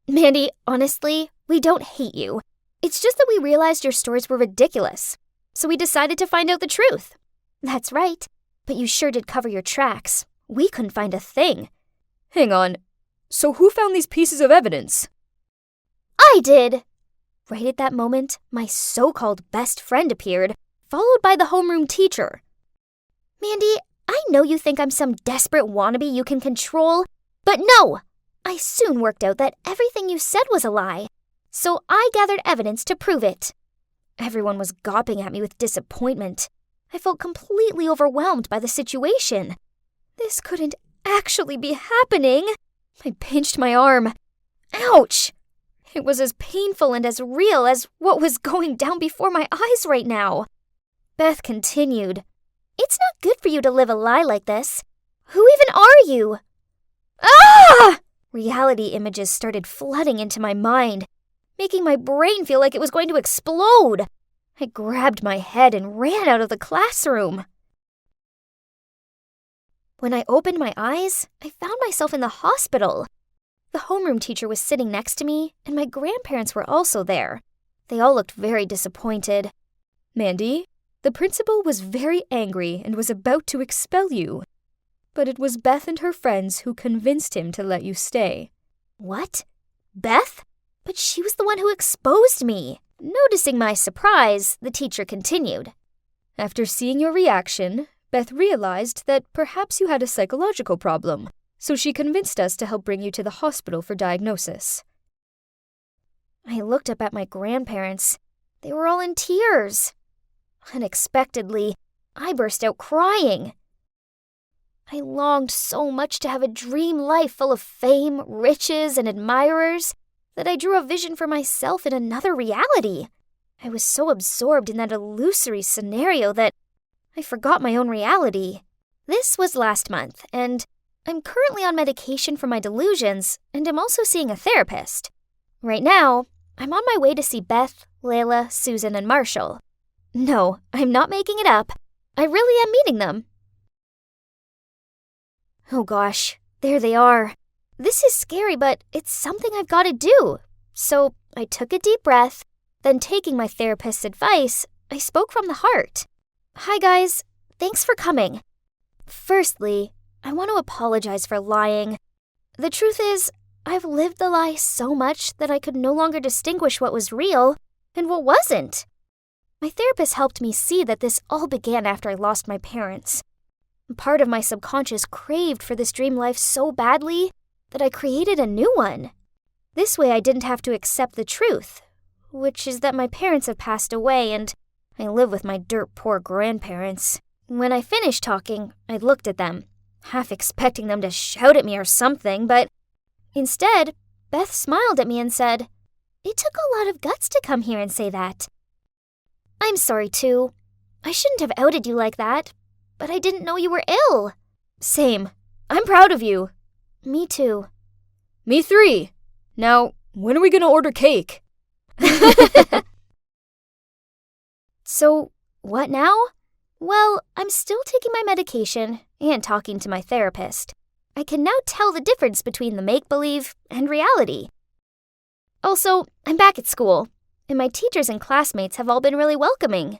Mandy, honestly, we don't hate you. It's just that we realized your stories were ridiculous, so we decided to find out the truth. That's right, but you sure did cover your tracks. We couldn't find a thing. Hang on, so who found these pieces of evidence? I did! Right at that moment, my so-called best friend appeared, followed by the homeroom teacher. Mandy, I know you think I'm some desperate wannabe you can control, but no! I soon worked out that everything you said was a lie, so I gathered evidence to prove it. Everyone was gawping at me with disappointment. I felt completely overwhelmed by the situation. This couldn't actually be happening. I pinched my arm. Ouch! It was as painful and as real as what was going down before my eyes right now. Beth continued, "It's not good for you to live a lie like this. Who even are you?" Ah! Reality images started flooding into my mind, making my brain feel like it was going to explode. I grabbed my head and ran out of the classroom. When I opened my eyes, I found myself in the hospital. The homeroom teacher was sitting next to me, and my grandparents were also there. They all looked very disappointed. Mandy, the principal was very angry and was about to expel you. But it was Beth and her friends who convinced him to let you stay. What? Beth? But she was the one who exposed me. Noticing my surprise, the teacher continued. After seeing your reaction, Beth realized that perhaps you had a psychological problem, so she convinced us to help bring you to the hospital for diagnosis. I looked up at my grandparents. They were all in tears. Unexpectedly, I burst out crying. I longed so much to have a dream life full of fame, riches, and admirers that I drew a vision for myself in another reality. I was so absorbed in that illusory scenario that I forgot my own reality. This was last month, and I'm currently on medication for my delusions, and I'm also seeing a therapist. Right now, I'm on my way to see Beth, Layla, Susan, and Marshall. No, I'm not making it up. I really am meeting them. Oh gosh, there they are. This is scary, but it's something I've got to do. So I took a deep breath, then taking my therapist's advice, I spoke from the heart. Hi guys, thanks for coming. Firstly, I want to apologize for lying. The truth is, I've lived the lie so much that I could no longer distinguish what was real and what wasn't. My therapist helped me see that this all began after I lost my parents. Part of my subconscious craved for this dream life so badly that I created a new one. This way I didn't have to accept the truth, which is that my parents have passed away and I live with my dirt poor grandparents. When I finished talking, I looked at them, half expecting them to shout at me or something, but instead, Beth smiled at me and said, "It took a lot of guts to come here and say that." I'm sorry too. I shouldn't have outed you like that, but I didn't know you were ill. Same. I'm proud of you. Me too. Me 3. Now, when are we gonna order cake? So, what now? Well, I'm still taking my medication and talking to my therapist. I can now tell the difference between the make-believe and reality. Also, I'm back at school, and my teachers and classmates have all been really welcoming.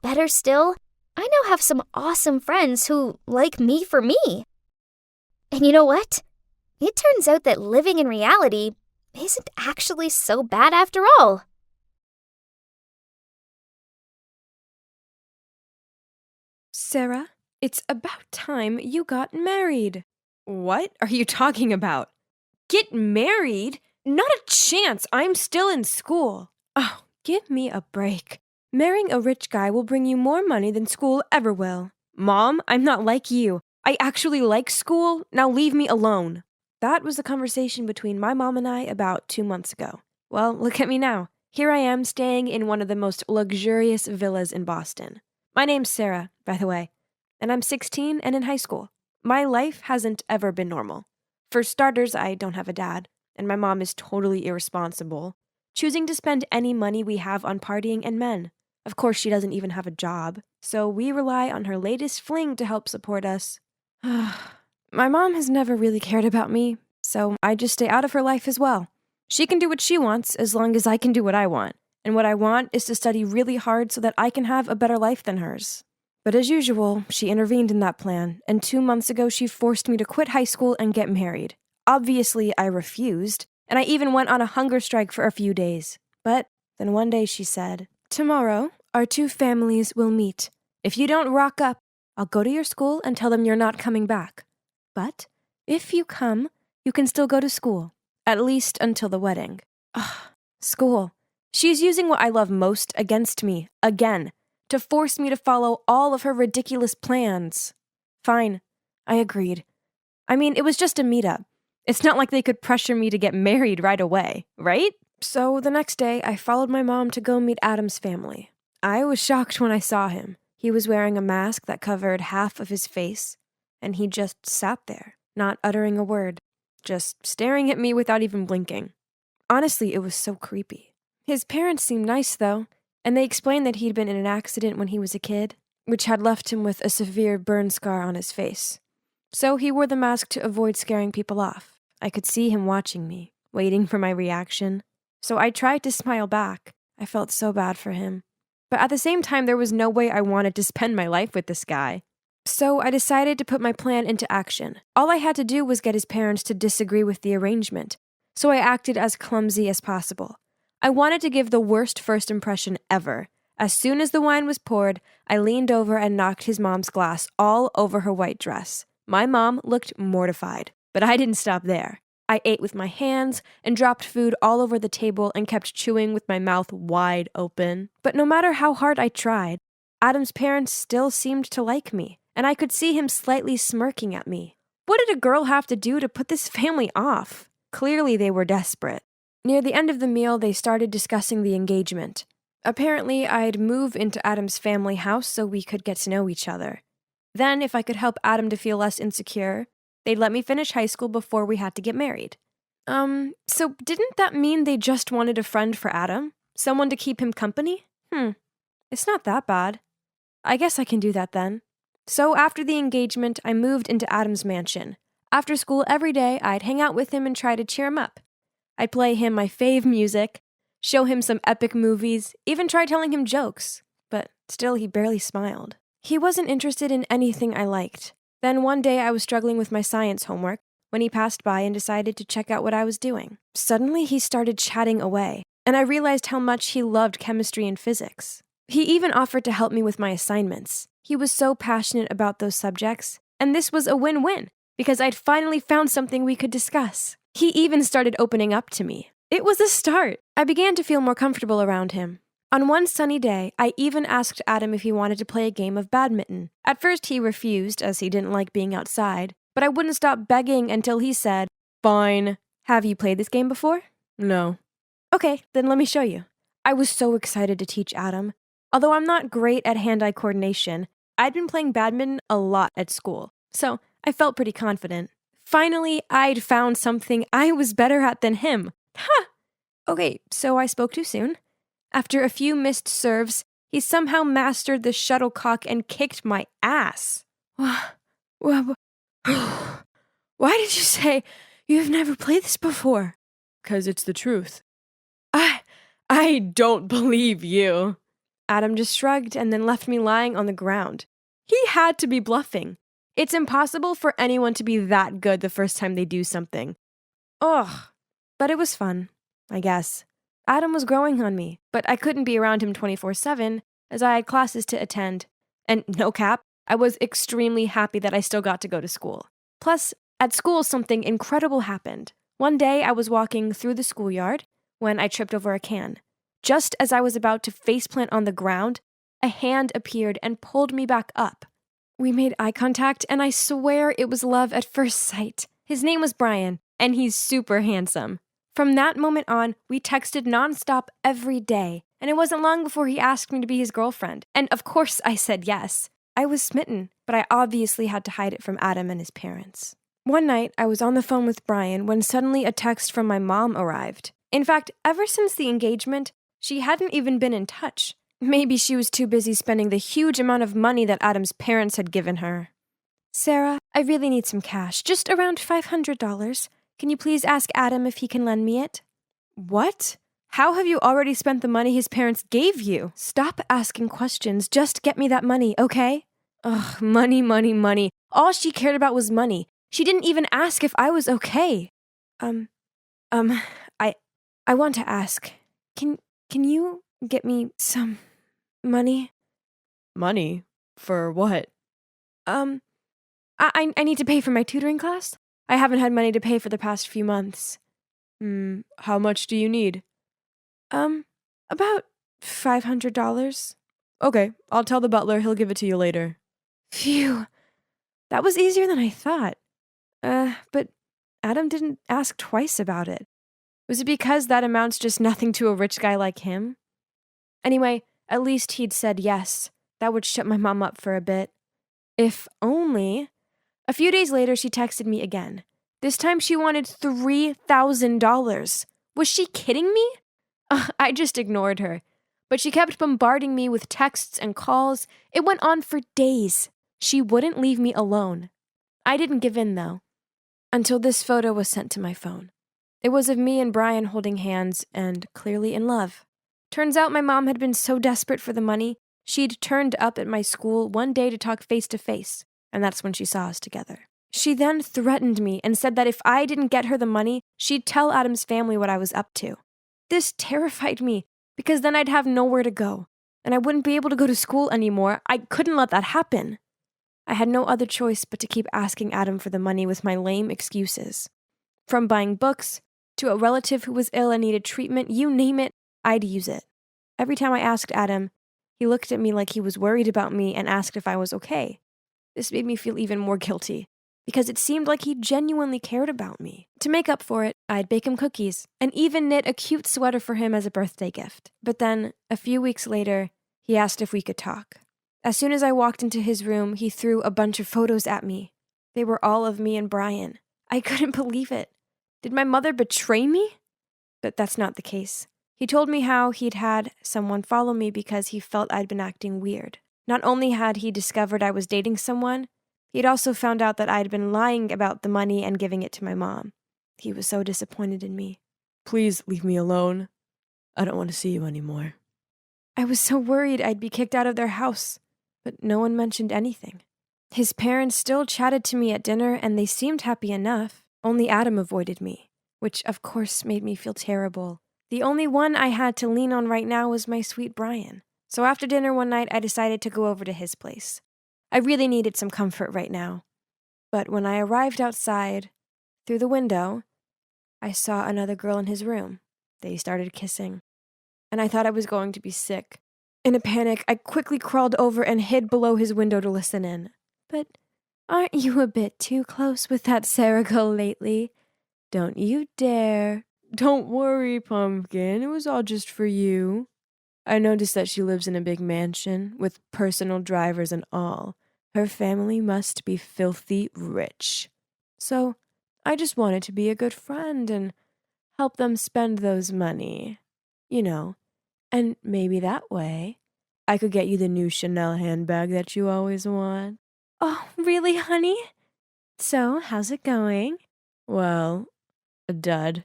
Better still, I now have some awesome friends who like me for me. And you know what? It turns out that living in reality isn't actually so bad after all. Sarah, it's about time you got married. What are you talking about? Get married? Not a chance. I'm still in school. Oh, give me a break. Marrying a rich guy will bring you more money than school ever will. Mom, I'm not like you. I actually like school. Now leave me alone. That was the conversation between my mom and I about 2 months ago. Well, look at me now. Here I am staying in one of the most luxurious villas in Boston. My name's Sarah, by the way, and I'm 16 and in high school. My life hasn't ever been normal. For starters, I don't have a dad, and my mom is totally irresponsible, choosing to spend any money we have on partying and men. Of course, she doesn't even have a job, so we rely on her latest fling to help support us. My mom has never really cared about me, so I just stay out of her life as well. She can do what she wants as long as I can do what I want, and what I want is to study really hard so that I can have a better life than hers. But as usual, she intervened in that plan, and 2 months ago she forced me to quit high school and get married. Obviously, I refused, and I even went on a hunger strike for a few days. But then one day she said, "Tomorrow, our two families will meet. If you don't rock up, I'll go to your school and tell them you're not coming back. But if you come, you can still go to school, at least until the wedding." Ugh, school. She's using what I love most against me, again, to force me to follow all of her ridiculous plans. Fine, I agreed. I mean, it was just a meetup. It's not like they could pressure me to get married right away, right? So the next day, I followed my mom to go meet Adam's family. I was shocked when I saw him. He was wearing a mask that covered half of his face, and he just sat there, not uttering a word, just staring at me without even blinking. Honestly, it was so creepy. His parents seemed nice, though, and they explained that he'd been in an accident when he was a kid, which had left him with a severe burn scar on his face. So he wore the mask to avoid scaring people off. I could see him watching me, waiting for my reaction. So I tried to smile back. I felt so bad for him. But at the same time, there was no way I wanted to spend my life with this guy. So I decided to put my plan into action. All I had to do was get his parents to disagree with the arrangement. So I acted as clumsy as possible. I wanted to give the worst first impression ever. As soon as the wine was poured, I leaned over and knocked his mom's glass all over her white dress. My mom looked mortified, but I didn't stop there. I ate with my hands and dropped food all over the table and kept chewing with my mouth wide open. But no matter how hard I tried, Adam's parents still seemed to like me, and I could see him slightly smirking at me. What did a girl have to do to put this family off? Clearly they were desperate. Near the end of the meal, they started discussing the engagement. Apparently, I'd move into Adam's family house so we could get to know each other. Then, if I could help Adam to feel less insecure, they'd let me finish high school before we had to get married. So didn't that mean they just wanted a friend for Adam? Someone to keep him company? It's not that bad. I guess I can do that then. So after the engagement, I moved into Adam's mansion. After school every day, I'd hang out with him and try to cheer him up. I'd play him my fave music, show him some epic movies, even try telling him jokes. But still, he barely smiled. He wasn't interested in anything I liked. Then one day I was struggling with my science homework when he passed by and decided to check out what I was doing. Suddenly, he started chatting away, and I realized how much he loved chemistry and physics. He even offered to help me with my assignments. He was so passionate about those subjects, and this was a win-win, because I'd finally found something we could discuss. He even started opening up to me. It was a start. I began to feel more comfortable around him. On one sunny day, I even asked Adam if he wanted to play a game of badminton. At first, he refused, as he didn't like being outside, but I wouldn't stop begging until he said, "Fine. Have you played this game before?" "No." "Okay, then let me show you." I was so excited to teach Adam. Although I'm not great at hand-eye coordination, I'd been playing badminton a lot at school, so I felt pretty confident. Finally, I'd found something I was better at than him. Ha! Okay, so I spoke too soon. After a few missed serves, he somehow mastered the shuttlecock and kicked my ass. Why did you say you've never played this before? 'Cause it's the truth. I don't believe you. Adam just shrugged and then left me lying on the ground. He had to be bluffing. It's impossible for anyone to be that good the first time they do something. Ugh. But it was fun, I guess. Adam was growing on me, but I couldn't be around him 24/7 as I had classes to attend. And no cap, I was extremely happy that I still got to go to school. Plus, at school something incredible happened. One day I was walking through the schoolyard when I tripped over a can. Just as I was about to faceplant on the ground, a hand appeared and pulled me back up. We made eye contact, and I swear it was love at first sight. His name was Brian, and he's super handsome. From that moment on, we texted nonstop every day, and it wasn't long before he asked me to be his girlfriend. And of course I said yes. I was smitten, but I obviously had to hide it from Adam and his parents. One night, I was on the phone with Brian when suddenly a text from my mom arrived. In fact, ever since the engagement, she hadn't even been in touch. Maybe she was too busy spending the huge amount of money that Adam's parents had given her. Sarah, I really need some cash, just around $500. Can you please ask Adam if he can lend me it? What? How have you already spent the money his parents gave you? Stop asking questions, just get me that money, okay? Ugh, money, money, money. All she cared about was money. She didn't even ask if I was okay. I want to ask, can you get me some money? Money? For what? I need to pay for my tutoring class. I haven't had money to pay for the past few months. How much do you need? About $500. Okay, I'll tell the butler, he'll give it to you later. Phew. That was easier than I thought. But Adam didn't ask twice about it. Was it because that amounts just nothing to a rich guy like him? Anyway, at least he'd said yes. That would shut my mom up for a bit. If only. A few days later, she texted me again. This time she wanted $3,000. Was she kidding me? I just ignored her. But she kept bombarding me with texts and calls. It went on for days. She wouldn't leave me alone. I didn't give in, though, until this photo was sent to my phone. It was of me and Brian holding hands and clearly in love. Turns out my mom had been so desperate for the money, she'd turned up at my school one day to talk face to face, and that's when she saw us together. She then threatened me and said that if I didn't get her the money, she'd tell Adam's family what I was up to. This terrified me, because then I'd have nowhere to go, and I wouldn't be able to go to school anymore. I couldn't let that happen. I had no other choice but to keep asking Adam for the money with my lame excuses. From buying books, to a relative who was ill and needed treatment, you name it, I'd use it. Every time I asked Adam, he looked at me like he was worried about me and asked if I was okay. This made me feel even more guilty, because it seemed like he genuinely cared about me. To make up for it, I'd bake him cookies, and even knit a cute sweater for him as a birthday gift. But then, a few weeks later, he asked if we could talk. As soon as I walked into his room, he threw a bunch of photos at me. They were all of me and Brian. I couldn't believe it. Did my mother betray me? But that's not the case. He told me how he'd had someone follow me because he felt I'd been acting weird. Not only had he discovered I was dating someone, he'd also found out that I'd been lying about the money and giving it to my mom. He was so disappointed in me. Please leave me alone. I don't want to see you anymore. I was so worried I'd be kicked out of their house, but no one mentioned anything. His parents still chatted to me at dinner, and they seemed happy enough. Only Adam avoided me, which of course made me feel terrible. The only one I had to lean on right now was my sweet Brian. So after dinner one night, I decided to go over to his place. I really needed some comfort right now. But when I arrived outside, through the window, I saw another girl in his room. They started kissing, and I thought I was going to be sick. In a panic, I quickly crawled over and hid below his window to listen in. But aren't you a bit too close with that Sarah girl lately? Don't you dare. Don't worry, Pumpkin. It was all just for you. I noticed that she lives in a big mansion with personal drivers and all. Her family must be filthy rich. So I just wanted to be a good friend and help them spend those money. You know, and maybe that way I could get you the new Chanel handbag that you always want. Oh, really, honey? So, how's it going? Well, a dud.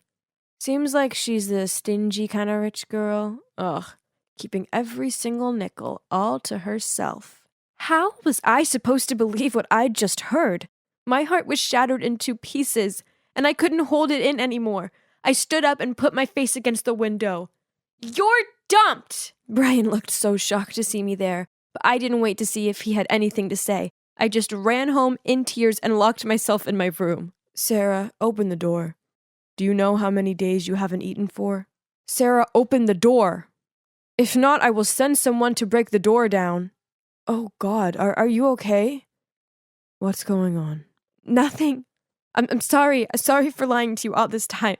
Seems like she's the stingy kind of rich girl. Ugh, keeping every single nickel all to herself. How was I supposed to believe what I'd just heard? My heart was shattered into pieces, and I couldn't hold it in anymore. I stood up and put my face against the window. You're dumped! Brian looked so shocked to see me there, but I didn't wait to see if he had anything to say. I just ran home in tears and locked myself in my room. Sarah, open the door. Do you know how many days you haven't eaten for? Sarah, open the door. If not, I will send someone to break the door down. Oh God, are you okay? What's going on? Nothing. I'm sorry. Sorry for lying to you all this time.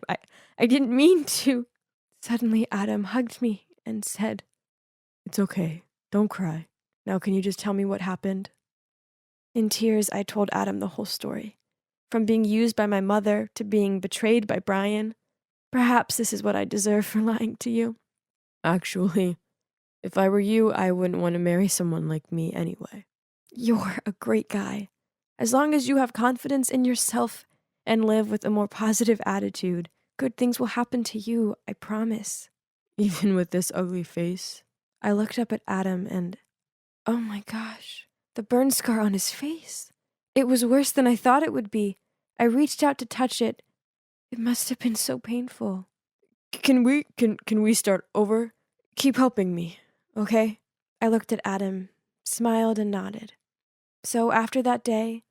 I didn't mean to. Suddenly, Adam hugged me and said, It's okay. Don't cry. Now, can you just tell me what happened? In tears, I told Adam the whole story. From being used by my mother to being betrayed by Brian. Perhaps this is what I deserve for lying to you. Actually, if I were you, I wouldn't want to marry someone like me anyway. You're a great guy. As long as you have confidence in yourself and live with a more positive attitude, good things will happen to you, I promise. Even with this ugly face? I looked up at Adam and, oh my gosh, the burn scar on his face. It was worse than I thought it would be. I reached out to touch it. It must have been so painful. Can we start over? Keep helping me, okay? I looked at Adam, smiled and nodded. So after that day,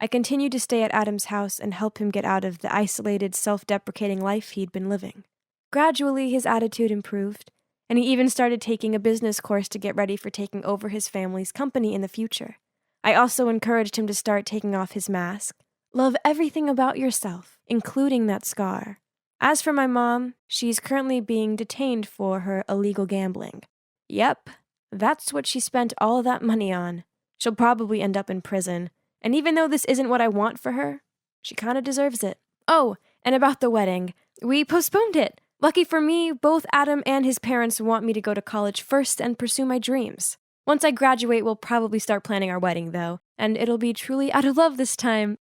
I continued to stay at Adam's house and help him get out of the isolated, self-deprecating life he'd been living. Gradually, his attitude improved, and he even started taking a business course to get ready for taking over his family's company in the future. I also encouraged him to start taking off his mask. Love everything about yourself, including that scar. As for my mom, she's currently being detained for her illegal gambling. Yep, that's what she spent all of that money on. She'll probably end up in prison. And even though this isn't what I want for her, she kind of deserves it. Oh, and about the wedding. We postponed it. Lucky for me, both Adam and his parents want me to go to college first and pursue my dreams. Once I graduate, we'll probably start planning our wedding, though. And it'll be truly out of love this time,